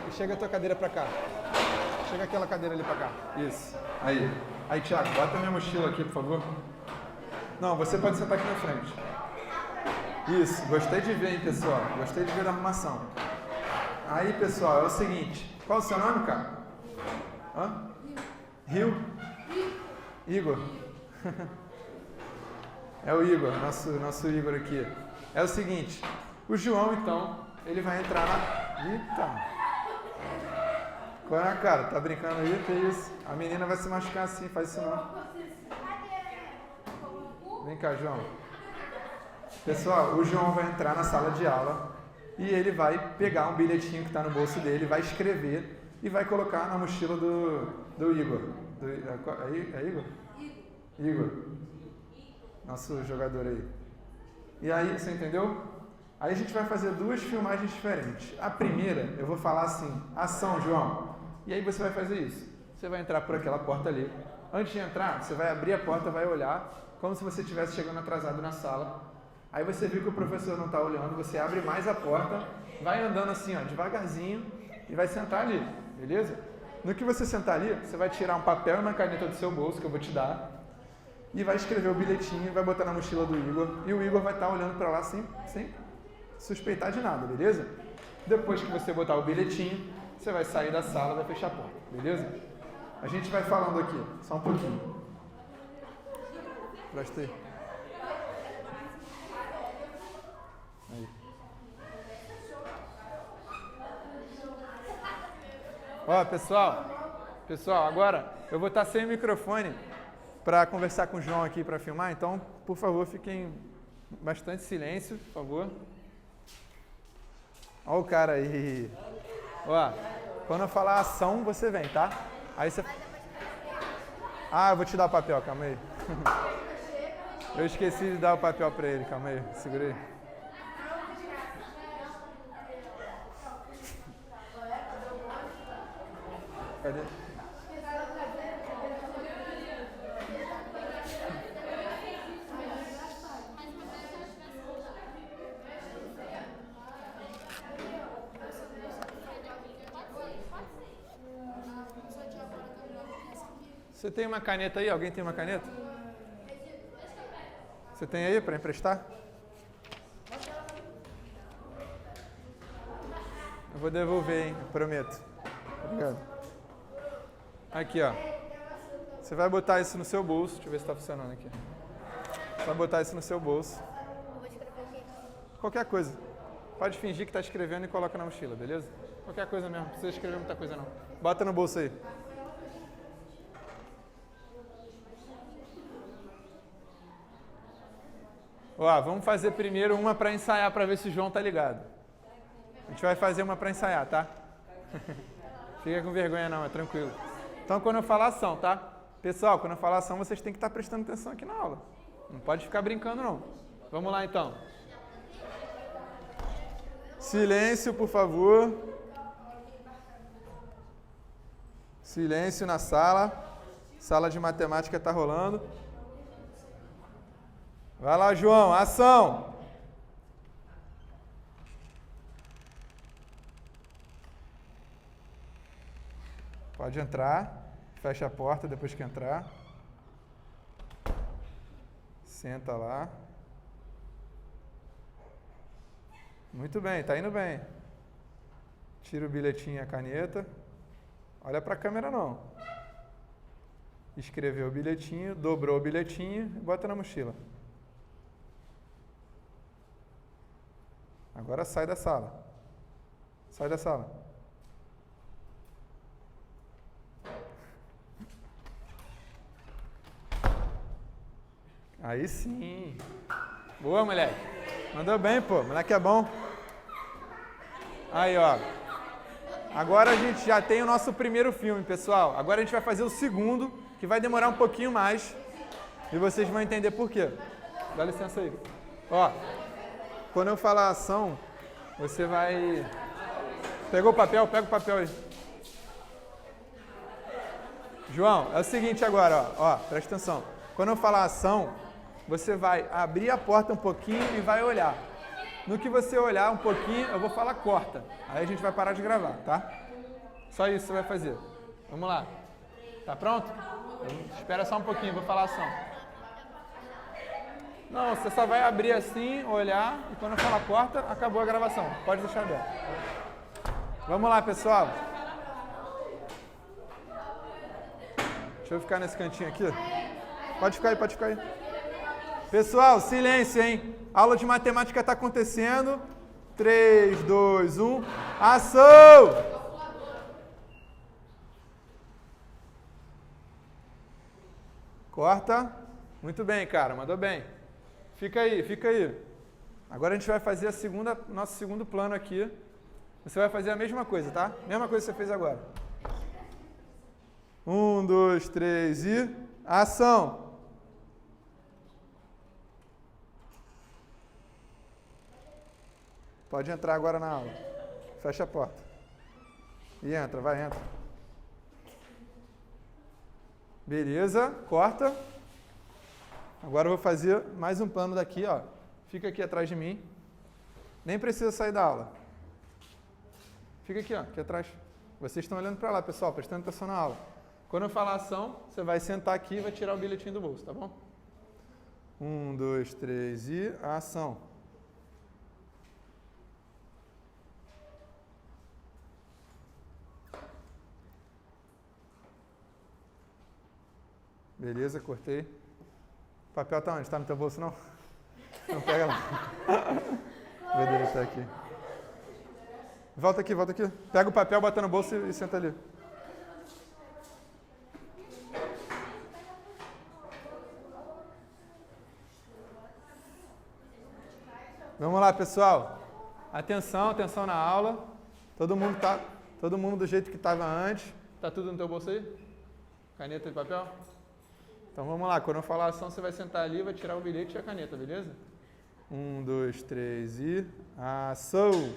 e chega a tua cadeira para cá. Chega aquela cadeira ali para cá. Isso. Aí. Aí, Thiago, bota a minha mochila aqui, por favor. Não, você pode sentar aqui na frente. Isso, gostei de ver, hein, pessoal. Gostei de ver a arrumação. Aí, pessoal, é o seguinte. Qual é o seu nome, cara? Hã? Rio? Igor. É o Igor, nosso Igor aqui. É o seguinte. O João, então, ele vai entrar na... Eita! Qual é, cara? Tá brincando aí? Que isso? A menina vai se machucar assim, faz isso não. Vem cá, João. Pessoal, o João vai entrar na sala de aula e ele vai pegar um bilhetinho que está no bolso dele, vai escrever e vai colocar na mochila do Igor. É Igor? Igor. Nosso jogador aí. E aí, você entendeu? Aí a gente vai fazer duas filmagens diferentes. A primeira, eu vou falar assim, ação, João. E aí você vai fazer isso. Você vai entrar por aquela porta ali. Antes de entrar, você vai abrir a porta, vai olhar, como se você estivesse chegando atrasado na sala. Aí você viu que o professor não está olhando, você abre mais a porta, vai andando assim, ó, devagarzinho, e vai sentar ali, beleza? No que você sentar ali, você vai tirar um papel e uma caneta do seu bolso, que eu vou te dar, e vai escrever o bilhetinho, vai botar na mochila do Igor, e o Igor vai estar olhando para lá sem suspeitar de nada, beleza? Depois que você botar o bilhetinho, você vai sair da sala e vai fechar a porta, beleza? A gente vai falando aqui, só um pouquinho. Presta aí. Aí. Ó, pessoal, agora eu vou estar sem microfone para conversar com o João aqui para filmar, então, por favor, fiquem bastante silêncio, por favor. Ó o cara aí. Ó, quando eu falar ação, você vem, tá? Aí você... Ah, eu vou te dar o papel, calma aí. Eu esqueci de dar o papel para ele, calma aí, segurei. Cadê? Você tem uma caneta aí? Alguém tem uma caneta? Você tem aí para emprestar? Eu vou devolver, hein? Eu prometo. Obrigado. Aqui, ó. Você vai botar isso no seu bolso. Deixa eu ver se está funcionando aqui. Você vai botar isso no seu bolso. Eu vou escrever o quê? Qualquer coisa. Pode fingir que está escrevendo e coloca na mochila, beleza? Qualquer coisa mesmo. Não precisa escrever muita coisa, não. Bota no bolso aí. Ó, vamos fazer primeiro uma para ensaiar, para ver se o João tá ligado. A gente vai fazer uma para ensaiar, tá? Fica com vergonha não, é tranquilo. Então, quando eu falar ação, tá? Pessoal, quando eu falar ação, vocês têm que estar prestando atenção aqui na aula. Não pode ficar brincando, não. Vamos lá, então. Silêncio, por favor. Silêncio na sala. Sala de matemática está rolando. Vai lá, João. Ação! Pode entrar. Fecha a porta depois que entrar. Senta lá. Muito bem, tá indo bem. Tira o bilhetinho e a caneta. Olha para a câmera não. Escreveu o bilhetinho, dobrou o bilhetinho e bota na mochila. Agora sai da sala. Sai da sala. Aí sim. Boa, moleque. Mandou bem, pô. Moleque é bom. Aí, ó. Agora a gente já tem o nosso primeiro filme, pessoal. Agora a gente vai fazer o segundo, que vai demorar um pouquinho mais. E vocês vão entender por quê. Dá licença aí. Ó, quando eu falar ação, você vai... Pegou o papel? Pega o papel aí. João, é o seguinte agora, ó. Presta atenção. Quando eu falar ação, você vai abrir a porta um pouquinho e vai olhar. No que você olhar um pouquinho, eu vou falar corta. Aí a gente vai parar de gravar, tá? Só isso você vai fazer. Vamos lá. Tá pronto? Espera só um pouquinho, vou falar ação. Não, você só vai abrir assim, olhar, e quando eu falar corta, acabou a gravação. Pode deixar aberto. Vamos lá, pessoal. Deixa eu ficar nesse cantinho aqui. Pode ficar aí, pode ficar aí. Pessoal, silêncio, hein? Aula de matemática está acontecendo. 3, 2, 1. Ação! Corta. Muito bem, cara. Mandou bem. Fica aí, fica aí. Agora a gente vai fazer nosso segundo plano aqui. Você vai fazer a mesma coisa, tá? Mesma coisa que você fez agora. 1, 2, 3 e... Ação! Pode entrar agora na aula. Fecha a porta. E entra, vai, entra. Beleza, corta. Agora eu vou fazer mais um plano daqui, ó. Fica aqui atrás de mim. Nem precisa sair da aula. Fica aqui, ó, aqui atrás. Vocês estão olhando para lá, pessoal, prestando atenção na aula. Quando eu falar ação, você vai sentar aqui e vai tirar o bilhetinho do bolso, tá bom? 1, 2, 3 e... Ação. Beleza, cortei. O papel tá onde? Tá no teu bolso, não? Não, pega lá. Beleza, tá aqui. Volta aqui, volta aqui. Pega o papel, bota no bolso e senta ali. Vamos lá, pessoal. Atenção, atenção na aula. Todo mundo do jeito que estava antes. Tá tudo no teu bolso aí? Caneta e papel? Então vamos lá, quando eu falar ação, você vai sentar ali, vai tirar o bilhete e a caneta, beleza? 1, 2, 3 e... Ação!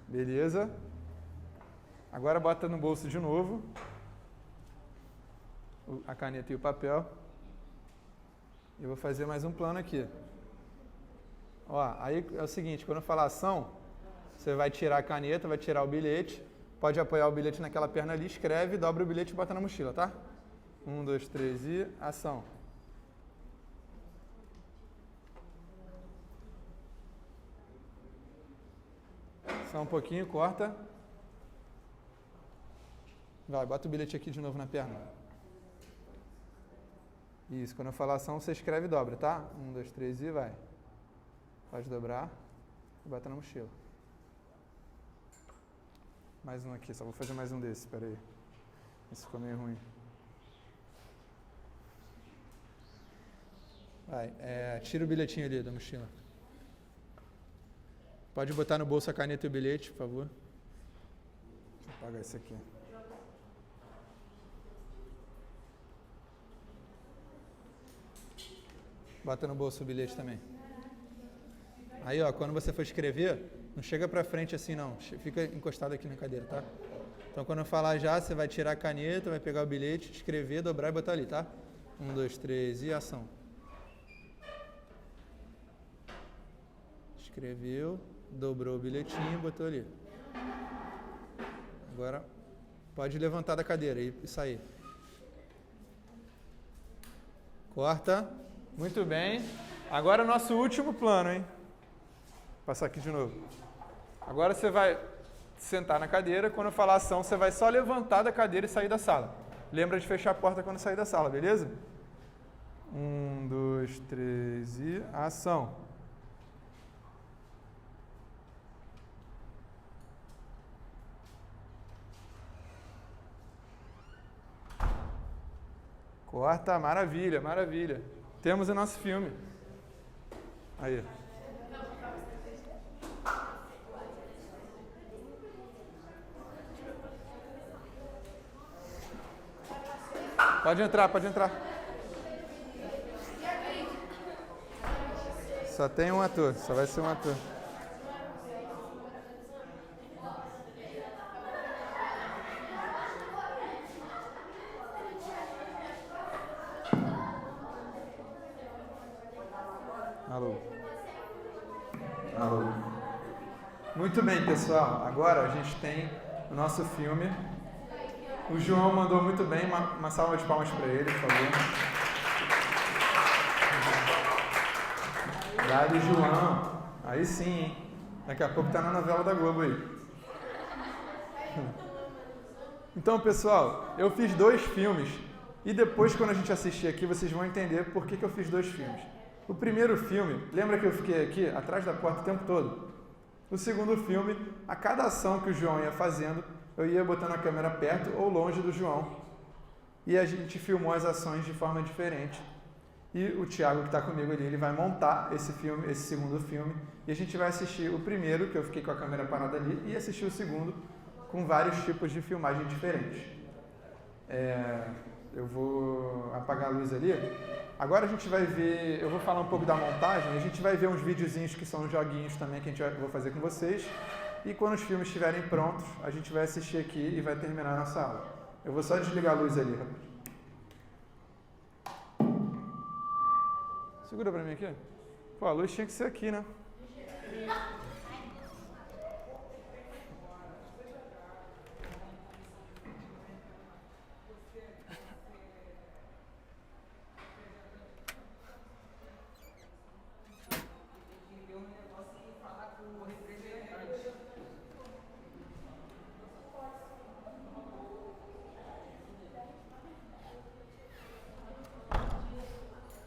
Beleza? Agora bota no bolso de novo a caneta e o papel. Eu vou fazer mais um plano aqui. Ó, aí é o seguinte, quando eu falar ação, você vai tirar a caneta, vai tirar o bilhete, pode apoiar o bilhete naquela perna ali, escreve, dobra o bilhete e bota na mochila, tá? 1, 2, 3 e... Ação. Só um pouquinho, corta. Vai, bota o bilhete aqui de novo na perna. Isso, quando eu falar ação, você escreve e dobra, tá? 1, 2, 3 e vai. Pode dobrar e bota na mochila. Mais um aqui, só vou fazer mais um desse, peraí. Esse ficou meio ruim. Vai, tira o bilhetinho ali da mochila. Pode botar no bolso a caneta e o bilhete, por favor. Deixa eu apagar esse aqui. Bota no bolso o bilhete também. Aí, ó, quando você for escrever, não chega pra frente assim, não. Fica encostado aqui na cadeira, tá? Então, quando eu falar já, você vai tirar a caneta, vai pegar o bilhete, escrever, dobrar e botar ali, tá? 1, 2, 3 e ação. Escreveu, dobrou o bilhetinho e botou ali. Agora, pode levantar da cadeira e sair. Corta. Muito bem. Agora o nosso último plano, hein? Vou passar aqui de novo. Agora você vai sentar na cadeira. Quando eu falar ação, você vai só levantar da cadeira e sair da sala. Lembra de fechar a porta quando sair da sala, beleza? 1, 2, 3 e ação. Corta, maravilha, maravilha. Temos o nosso filme. Aí. Pode entrar, pode entrar. Só tem um ator, só vai ser um ator. Alô. Alô. Muito bem, pessoal. Agora a gente tem o nosso filme. O João mandou muito bem. Uma salva de palmas para ele, por favor. Obrigado, João. Aí sim, hein? Daqui a pouco tá na novela da Globo aí. Então, pessoal, eu fiz 2 filmes. E depois, quando a gente assistir aqui, vocês vão entender por que eu fiz 2 filmes. O primeiro filme, lembra que eu fiquei aqui atrás da porta o tempo todo? O segundo filme, a cada ação que o João ia fazendo, eu ia botando a câmera perto ou longe do João. E a gente filmou as ações de forma diferente. E o Thiago, que está comigo ali, ele vai montar esse filme, esse segundo filme. E a gente vai assistir o primeiro, que eu fiquei com a câmera parada ali, e assistir o segundo, com vários tipos de filmagem diferentes. Eu vou apagar a luz ali. Agora a gente vai ver, eu vou falar um pouco da montagem, a gente vai ver uns videozinhos que são joguinhos também que vou fazer com vocês. E quando os filmes estiverem prontos, a gente vai assistir aqui e vai terminar a nossa aula. Eu vou só desligar a luz ali, rapaz. Segura pra mim aqui. Pô, a luz tinha que ser aqui, né?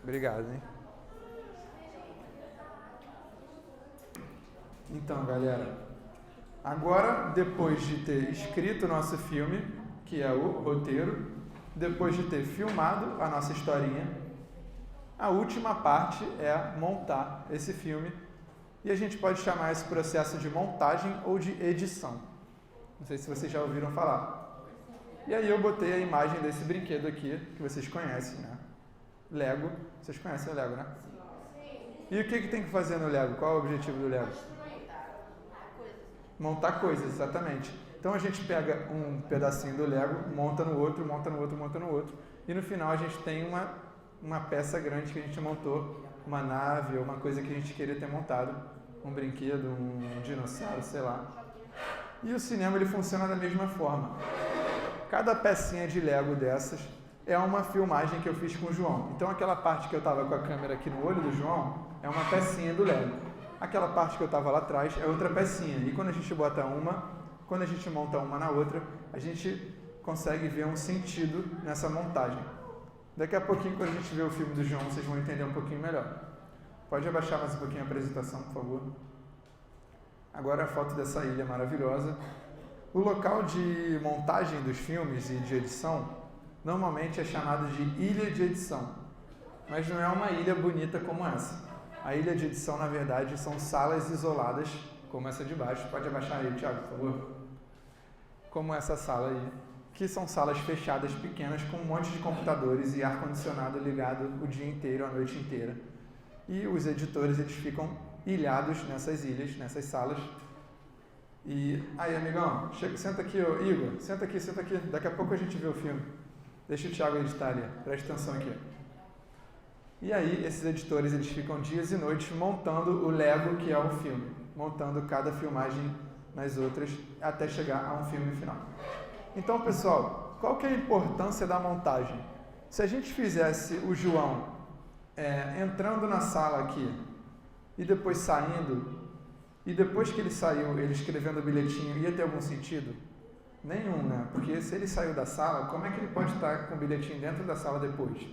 Obrigado, hein? Então, galera, agora, depois de ter escrito o nosso filme, que é o roteiro, depois de ter filmado a nossa historinha, a última parte é montar esse filme, e a gente pode chamar esse processo de montagem ou de edição. Não sei se vocês já ouviram falar. E aí eu botei a imagem desse brinquedo aqui, que vocês conhecem, né? Lego. Vocês conhecem o Lego, né? E o que tem que fazer no Lego? Qual é o objetivo do Lego? Montar coisas, exatamente. Então a gente pega um pedacinho do Lego, monta no outro, monta no outro, monta no outro. E no final a gente tem uma peça grande que a gente montou, uma nave ou uma coisa que a gente queria ter montado. Um brinquedo, um dinossauro, sei lá. E o cinema ele funciona da mesma forma. Cada pecinha de Lego dessas é uma filmagem que eu fiz com o João. Então aquela parte que eu estava com a câmera aqui no olho do João é uma pecinha do Lego. Aquela parte que eu estava lá atrás é outra pecinha. E quando a gente bota quando a gente monta uma na outra, a gente consegue ver um sentido nessa montagem. Daqui a pouquinho, quando a gente ver o filme do João, vocês vão entender um pouquinho melhor. Pode abaixar mais um pouquinho a apresentação, por favor. Agora a foto dessa ilha maravilhosa. O local de montagem dos filmes e de edição normalmente é chamado de ilha de edição, mas não é uma ilha bonita como essa. A ilha de edição, na verdade, são salas isoladas, como essa de baixo. Pode abaixar aí, Thiago, por favor. Como essa sala aí, que são salas fechadas, pequenas, com um monte de computadores e ar-condicionado ligado o dia inteiro, a noite inteira. E os editores, eles ficam ilhados nessas ilhas, nessas salas. E aí, amigão, senta aqui, ô, Igor, senta aqui, daqui a pouco a gente vê o filme. Deixa o Thiago editar ali, presta atenção aqui. E aí, esses editores, eles ficam dias e noites montando o Lego que é o filme, montando cada filmagem nas outras, até chegar a um filme final. Então, pessoal, qual que é a importância da montagem? Se a gente fizesse o João entrando na sala aqui, e depois saindo, e depois que ele saiu, ele escrevendo o bilhetinho, ia ter algum sentido? Nenhum, né? Porque se ele saiu da sala, como é que ele pode estar com o bilhetinho dentro da sala depois?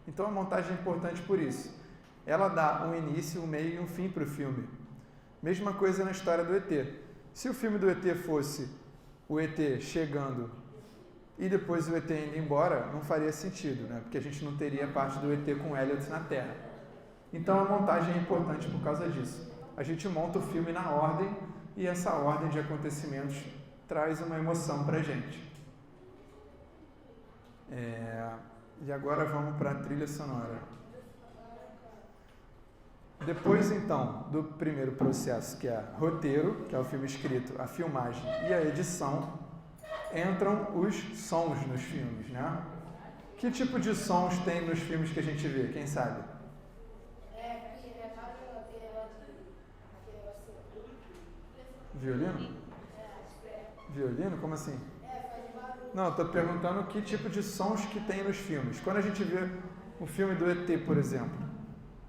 Então a montagem é importante por isso. Ela dá um início, um meio e um fim para o filme. Mesma coisa na história do ET. Se o filme do ET fosse o ET chegando e depois o ET indo embora, não faria sentido, né? Porque a gente não teria parte do ET com o Elliot na Terra. Então a montagem é importante por causa disso. A gente monta o filme na ordem e essa ordem de acontecimentos traz uma emoção pra gente. E agora vamos para a trilha sonora. Depois, então, do primeiro processo, que é roteiro, que é o filme escrito, a filmagem e a edição, entram os sons nos filmes, né? Que tipo de sons tem nos filmes que a gente vê? Quem sabe? Violino? Violino? Como assim? Não, estou perguntando que tipo de sons que tem nos filmes. Quando a gente vê o filme do ET, por exemplo,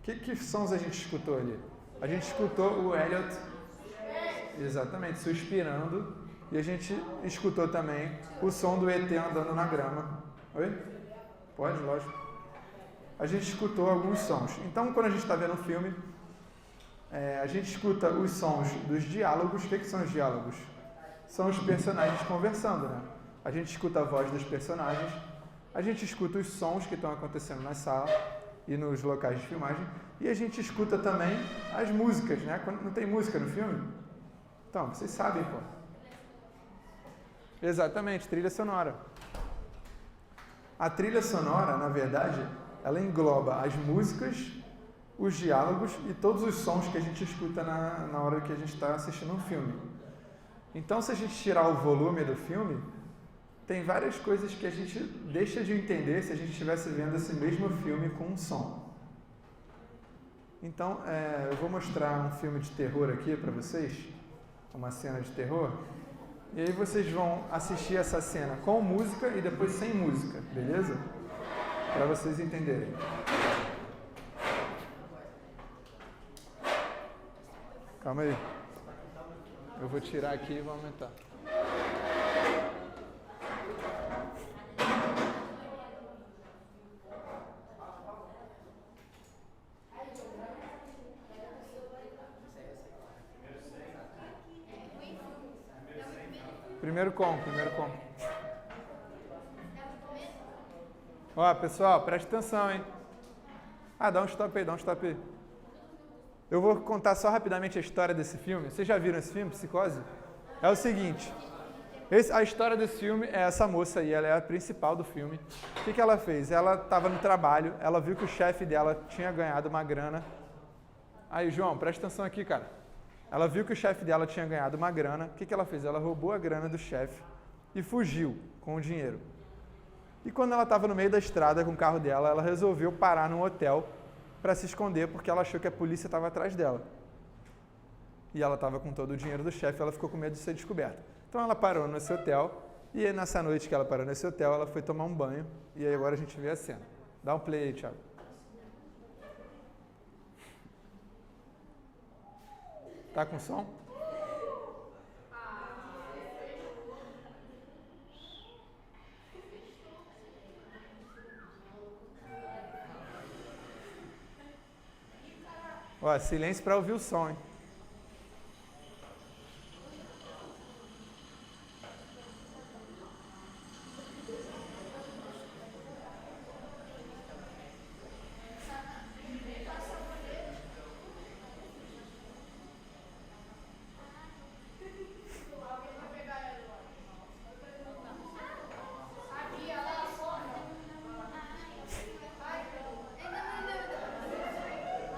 que sons a gente escutou ali? A gente escutou o Elliot, exatamente, suspirando, e a gente escutou também o som do ET andando na grama. Oi? Pode, lógico. A gente escutou alguns sons. Então, quando a gente está vendo um filme, a gente escuta os sons dos diálogos. O que são os diálogos? São os personagens conversando, né? A gente escuta a voz dos personagens, a gente escuta os sons que estão acontecendo na sala e nos locais de filmagem, e a gente escuta também as músicas, né? Quando não tem música no filme? Então, vocês sabem, pô. Exatamente, trilha sonora. A trilha sonora, na verdade, ela engloba as músicas, os diálogos e todos os sons que a gente escuta na hora que a gente está assistindo um filme. Então, se a gente tirar o volume do filme, tem várias coisas que a gente deixa de entender se a gente estivesse vendo esse mesmo filme com um som. Então, eu vou mostrar um filme de terror aqui para vocês, uma cena de terror, e aí vocês vão assistir essa cena com música e depois sem música, beleza? Para vocês entenderem. Calma aí. Eu vou tirar aqui e vou aumentar. Primeiro como? Ó, pessoal, presta atenção, hein? Dá um stop aí. Eu vou contar só rapidamente a história desse filme. Vocês já viram esse filme, Psicose? É o seguinte, a história desse filme é essa moça aí, ela é a principal do filme. O que ela fez? Ela estava no trabalho, ela viu que o chefe dela tinha ganhado uma grana. Aí, João, presta atenção aqui, cara. Ela viu que o chefe dela tinha ganhado uma grana. O que ela fez? Ela roubou a grana do chefe e fugiu com o dinheiro. E quando ela estava no meio da estrada com o carro dela, ela resolveu parar num hotel para se esconder porque ela achou que a polícia estava atrás dela. E ela estava com todo o dinheiro do chefe, ela ficou com medo de ser descoberta. Então ela parou nesse hotel e aí, nessa noite que ela parou nesse hotel, ela foi tomar um banho e aí agora a gente vê a cena. Dá um play aí, Thiago. Tá com som? Ó, silêncio para ouvir o som, hein?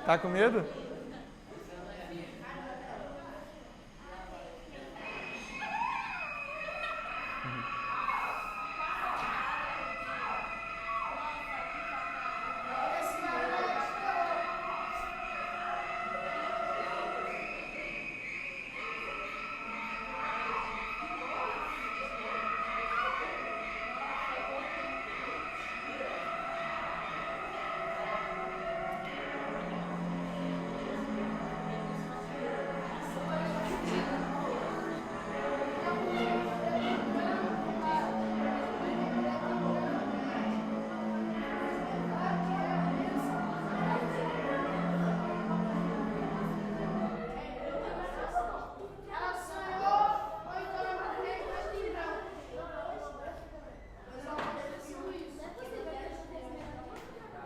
Tá com medo?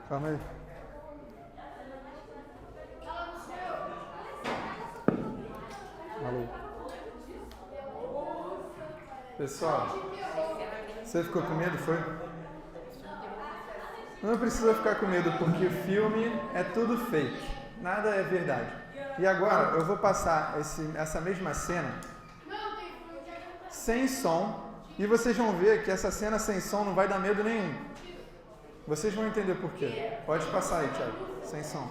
Calma aí. Alô. Pessoal, você ficou com medo, foi? Não precisa ficar com medo, porque o filme é tudo fake. Nada é verdade. E agora eu vou passar essa mesma cena sem som. E vocês vão ver que essa cena sem som não vai dar medo nenhum. Vocês vão entender por quê. Pode passar aí, Thiago. Sem som.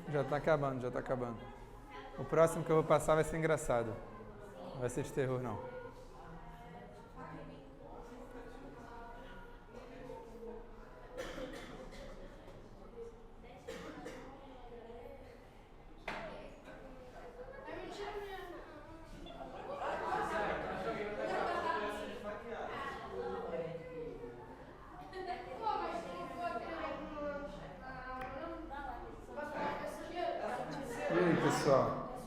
Já tá acabando, já tá acabando. O próximo que eu vou passar vai ser engraçado. Não vai ser de terror, não. E aí, pessoal?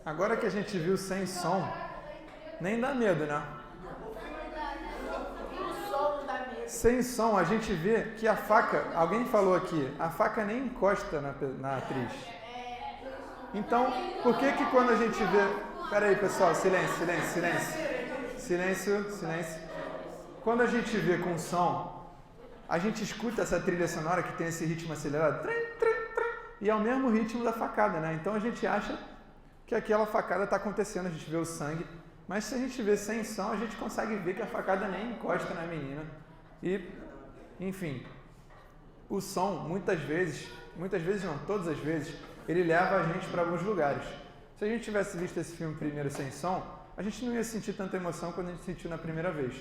Agora que a gente viu sem som, nem dá medo, né? Sem som, a gente vê que a faca, alguém falou aqui, a faca nem encosta na atriz. Então, por que quando a gente vê... Pera aí, pessoal, silêncio, silêncio, silêncio. Silêncio, silêncio. Quando a gente vê com som, a gente escuta essa trilha sonora que tem esse ritmo acelerado, e é o mesmo ritmo da facada, né? Então a gente acha que aquela facada está acontecendo, a gente vê o sangue, mas se a gente vê sem som, a gente consegue ver que a facada nem encosta na menina. E, enfim, o som, muitas vezes não, todas as vezes, ele leva a gente para alguns lugares. Se a gente tivesse visto esse filme primeiro sem som, a gente não ia sentir tanta emoção quando a gente sentiu na primeira vez.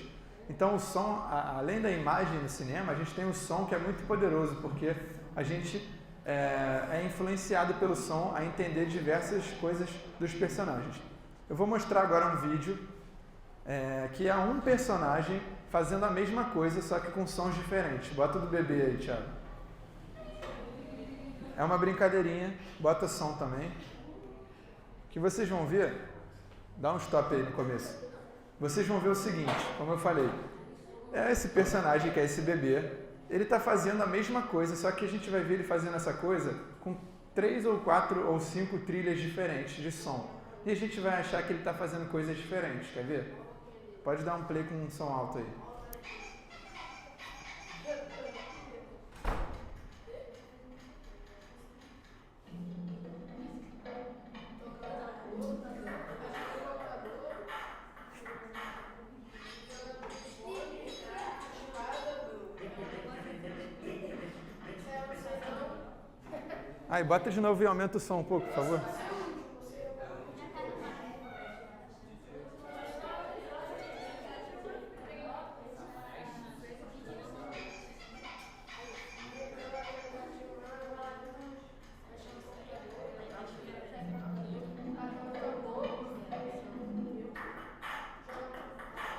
Então o som, além da imagem no cinema, a gente tem um som que é muito poderoso, porque a gente é influenciado pelo som a entender diversas coisas dos personagens. Eu vou mostrar agora um vídeo que é um personagem fazendo a mesma coisa, só que com sons diferentes. Bota do bebê aí, Thiago. É uma brincadeirinha, bota som também. Que vocês vão ver, dá um stop aí no começo. Vocês vão ver o seguinte, como eu falei, esse personagem que é esse bebê, ele está fazendo a mesma coisa, só que a gente vai ver ele fazendo essa coisa com 3 ou 4 ou 5 trilhas diferentes de som. E a gente vai achar que ele está fazendo coisas diferentes, quer ver? Pode dar um play com um som alto aí. Aí, bota de novo e aumenta o som um pouco, por favor.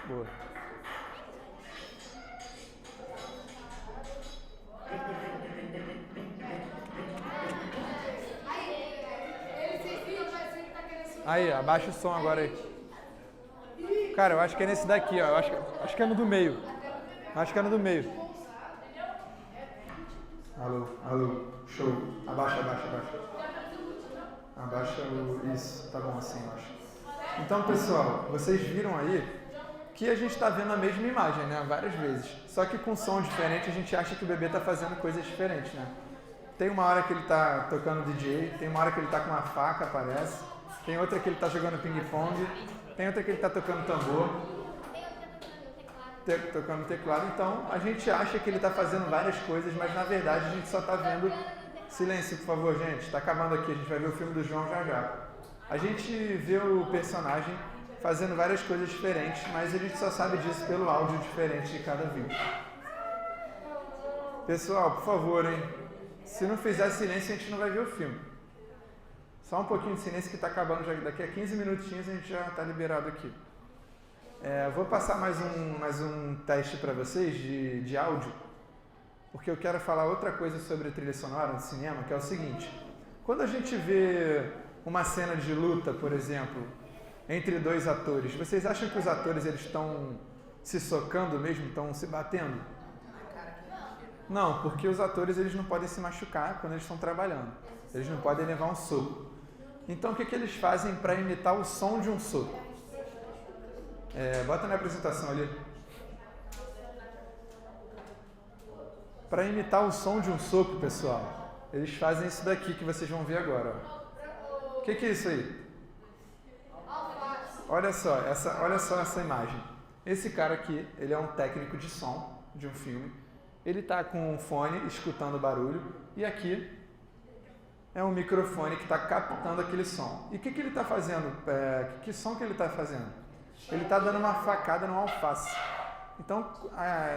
Boa. Aí, abaixa o som agora aí. Cara, eu acho que é nesse daqui, ó. Eu acho que é no do meio. Acho que é no do meio. Alô, alô. Show. Abaixa. Abaixa o... Isso, tá bom assim, eu acho. Então, pessoal, vocês viram aí que a gente está vendo a mesma imagem, né? Várias vezes. Só que com som diferente, a gente acha que o bebê está fazendo coisas diferentes, né? Tem uma hora que ele está tocando DJ, tem uma hora que ele está com uma faca, parece. Tem outra que ele está jogando ping-pong. Tem outra que ele está tocando tambor. Tocando teclado. Então, a gente acha que ele está fazendo várias coisas, mas na verdade a gente só está vendo... Silêncio, por favor, gente. Está acabando aqui. A gente vai ver o filme do João já. A gente vê o personagem fazendo várias coisas diferentes, mas a gente só sabe disso pelo áudio diferente de cada vídeo. Pessoal, por favor, hein? Se não fizer silêncio, a gente não vai ver o filme. Só um pouquinho de silêncio que está acabando já. Daqui a 15 minutinhos a gente já está liberado aqui. Vou passar mais um teste para vocês de áudio, porque eu quero falar outra coisa sobre a trilha sonora no cinema, que é o seguinte. Quando a gente vê uma cena de luta, por exemplo, entre dois atores, vocês acham que os atores eles estão se socando mesmo, estão se batendo? Não, porque os atores eles não podem se machucar quando eles estão trabalhando. Eles não podem levar um soco. Então, o que eles fazem para imitar o som de um soco? Bota na apresentação ali. Para imitar o som de um soco, pessoal, eles fazem isso daqui que vocês vão ver agora. O que é isso aí? Olha só essa imagem. Esse cara aqui, ele é um técnico de som de um filme. Ele está com um fone escutando o barulho e aqui é um microfone que está captando aquele som. E o que ele está fazendo? Que som que ele está fazendo? Ele está dando uma facada no alface. Então,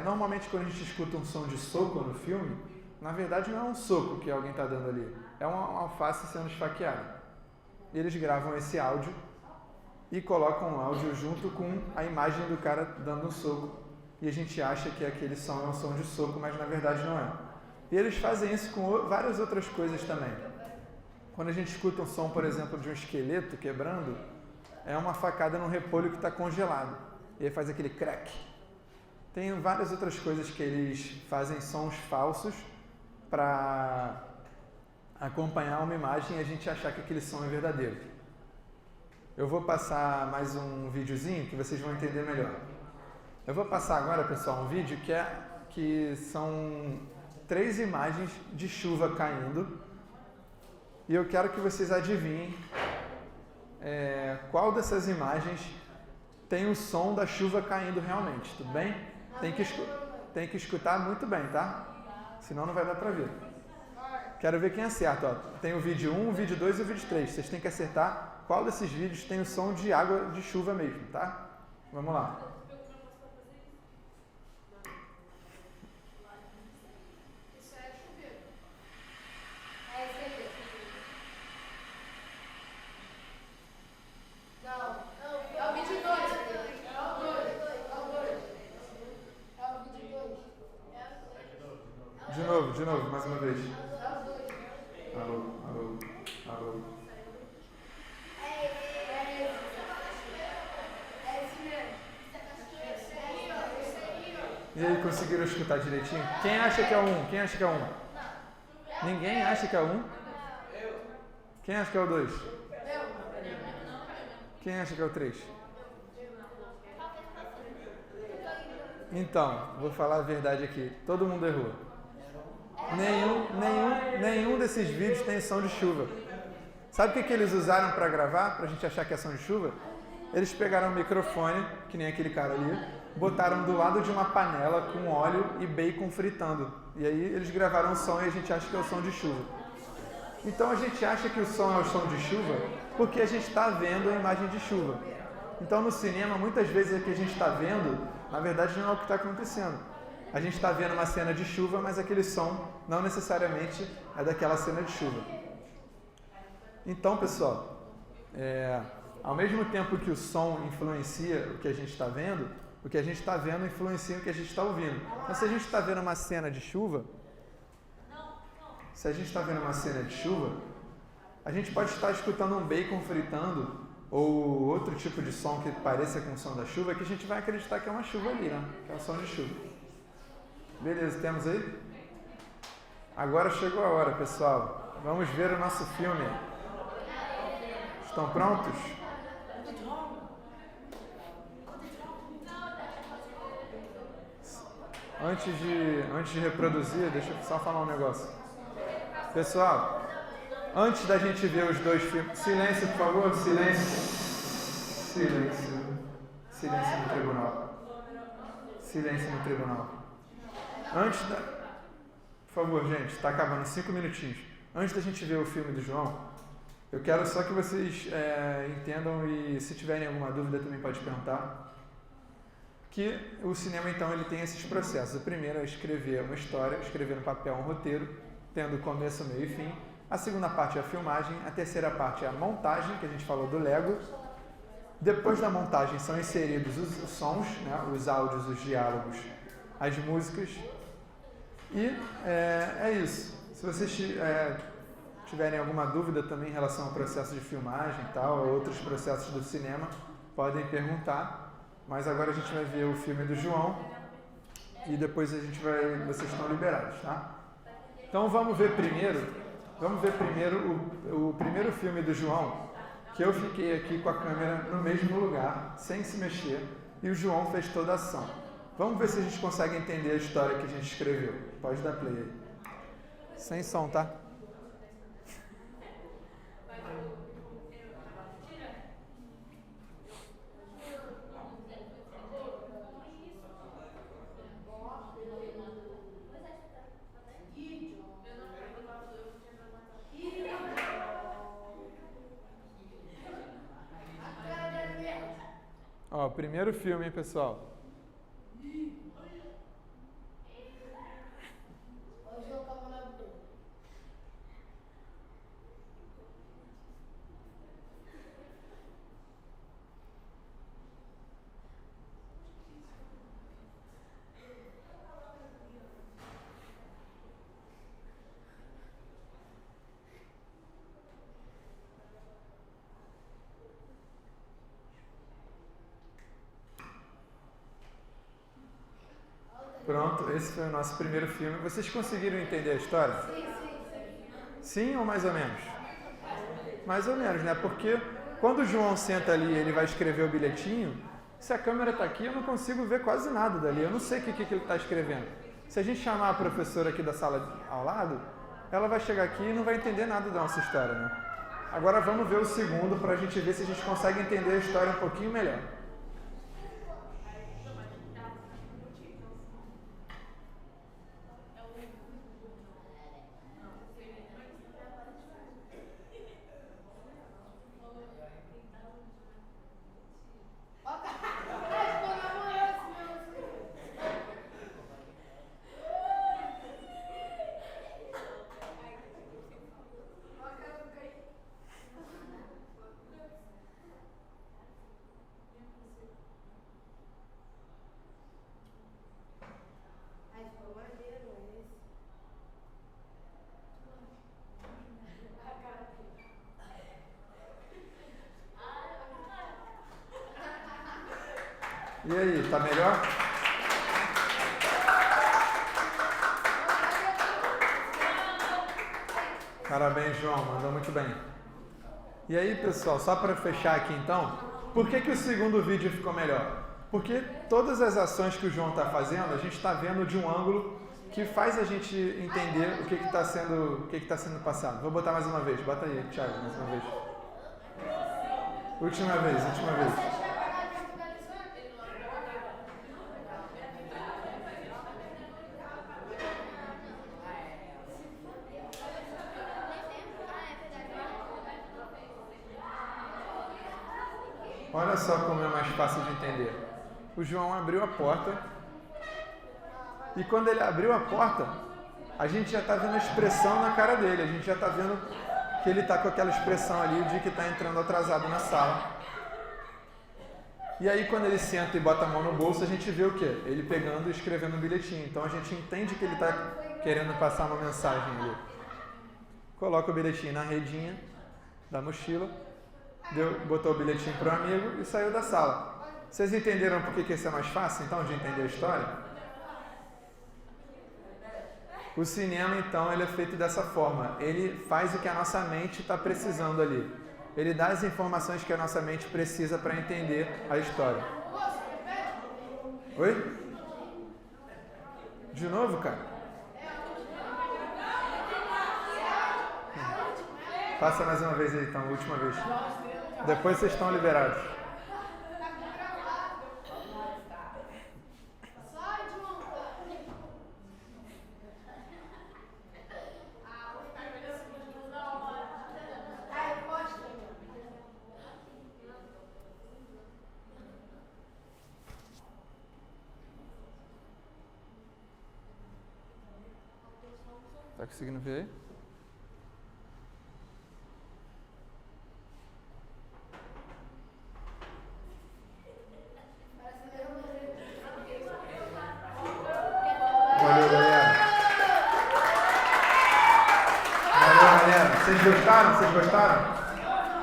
normalmente quando a gente escuta um som de soco no filme, na verdade não é um soco que alguém está dando ali, é um alface sendo esfaqueado. E eles gravam esse áudio e colocam o áudio junto com a imagem do cara dando um soco. E a gente acha que aquele som é um som de soco, mas na verdade não é. E eles fazem isso com várias outras coisas também. Quando a gente escuta um som, por exemplo, de um esqueleto quebrando, é uma facada num repolho que está congelado. E aí faz aquele crack. Tem várias outras coisas que eles fazem sons falsos para acompanhar uma imagem e a gente achar que aquele som é verdadeiro. Eu vou passar mais um videozinho que vocês vão entender melhor. Eu vou passar agora, pessoal, um vídeo que são 3 imagens de chuva caindo e eu quero que vocês adivinhem qual dessas imagens tem o som da chuva caindo realmente, tudo bem? Tem que escutar muito bem, tá? Senão não vai dar pra ver. Quero ver quem acerta. Ó. Tem o vídeo 1, o vídeo 2 e o vídeo 3. Vocês têm que acertar qual desses vídeos tem o som de água de chuva mesmo, tá? Vamos lá. Isso é chuveiro. É esse aí. Não. É o vídeo 2. É o 2. É o vídeo 2. De novo, mais uma vez. Alô. E aí, conseguiram escutar direitinho? Quem acha que é o 1? Ninguém acha que é o 1? Quem acha que é o 2? Quem acha que é o 3? Então, vou falar a verdade aqui. Todo mundo errou. Nenhum desses vídeos tem som de chuva. Sabe o que eles usaram para gravar, para a gente achar que é som de chuva? Eles pegaram um microfone, que nem aquele cara ali, botaram do lado de uma panela com óleo e bacon fritando. E aí eles gravaram o som e a gente acha que é o som de chuva. Então a gente acha que o som é o som de chuva porque a gente está vendo a imagem de chuva. Então no cinema, muitas vezes o que a gente está vendo, na verdade não é o que está acontecendo. A gente está vendo uma cena de chuva, mas aquele som não necessariamente é daquela cena de chuva. Então, pessoal, ao mesmo tempo que o som influencia o que a gente está vendo, o que a gente está vendo influencia o que a gente está ouvindo. Então, se a gente está vendo uma cena de chuva, a gente pode estar escutando um bacon fritando ou outro tipo de som que pareça com o som da chuva, que a gente vai acreditar que é uma chuva ali, né? Que é o som de chuva. Beleza, temos aí? Agora chegou a hora, pessoal. Vamos ver o nosso filme. Estão prontos? Antes de reproduzir, deixa eu só falar um negócio. Pessoal, antes da gente ver os dois filmes... Silêncio, por favor, silêncio. Silêncio no tribunal. Silêncio no tribunal. Por favor, gente, está acabando 5 minutinhos. Antes da gente ver o filme do João, eu quero só que vocês entendam e se tiverem alguma dúvida também pode perguntar. Que o cinema, então, ele tem esses processos. O primeiro é escrever uma história, escrever no papel um roteiro, tendo começo, meio e fim. A segunda parte é a filmagem. A terceira parte é a montagem, que a gente falou do Lego. Depois da montagem são inseridos os sons, né, os áudios, os diálogos, as músicas. E é isso. Se vocês tiverem alguma dúvida também em relação ao processo de filmagem e tal, ou outros processos do cinema, podem perguntar. Mas agora a gente vai ver o filme do João e depois vocês estão liberados, tá? Então vamos ver primeiro o primeiro filme do João, que eu fiquei aqui com a câmera no mesmo lugar, sem se mexer, e o João fez toda a ação. Vamos ver se a gente consegue entender a história que a gente escreveu. Pode dar play aí. Sem som, tá? Ó, primeiro filme, hein, pessoal? Pronto, esse foi o nosso primeiro filme. Vocês conseguiram entender a história? Sim ou mais ou menos? Mais ou menos, né? Porque quando o João senta ali e ele vai escrever o bilhetinho, se a câmera está aqui, eu não consigo ver quase nada dali. Eu não sei o que ele está escrevendo. Se a gente chamar a professora aqui da sala ao lado, ela vai chegar aqui e não vai entender nada da nossa história, né? Agora vamos ver o segundo para a gente ver se a gente consegue entender a história um pouquinho melhor. E aí, tá melhor? Parabéns, João, mandou muito bem. E aí, pessoal, só para fechar aqui então, por que o segundo vídeo ficou melhor? Porque todas as ações que o João está fazendo, a gente está vendo de um ângulo que faz a gente entender o que está sendo passado. Vou botar mais uma vez, bota aí, Thiago, mais uma vez. Última vez. Olha só como é mais fácil de entender. O João abriu a porta e quando ele abriu a porta, a gente já está vendo a expressão na cara dele, a gente já está vendo que ele está com aquela expressão ali de que está entrando atrasado na sala. E aí quando ele senta e bota a mão no bolso, a gente vê o quê? Ele pegando e escrevendo um bilhetinho. Então a gente entende que ele está querendo passar uma mensagem ali. Coloca o bilhetinho na redinha da mochila, botou o bilhetinho para o amigo e saiu da sala. Vocês entenderam por que isso é mais fácil, então, de entender a história? O cinema, então, ele é feito dessa forma. Ele faz o que a nossa mente está precisando ali. Ele dá as informações que a nossa mente precisa para entender a história. Oi? De novo, cara? Passa mais uma vez aí, então, última vez. Depois vocês estão liberados. Tá conseguindo ver aí? Valeu, galera. Valeu, galera. Vocês gostaram? Vocês gostaram?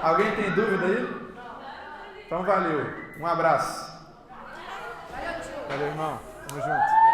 Alguém tem dúvida aí? Então valeu. Um abraço. Valeu, irmão. Tamo junto.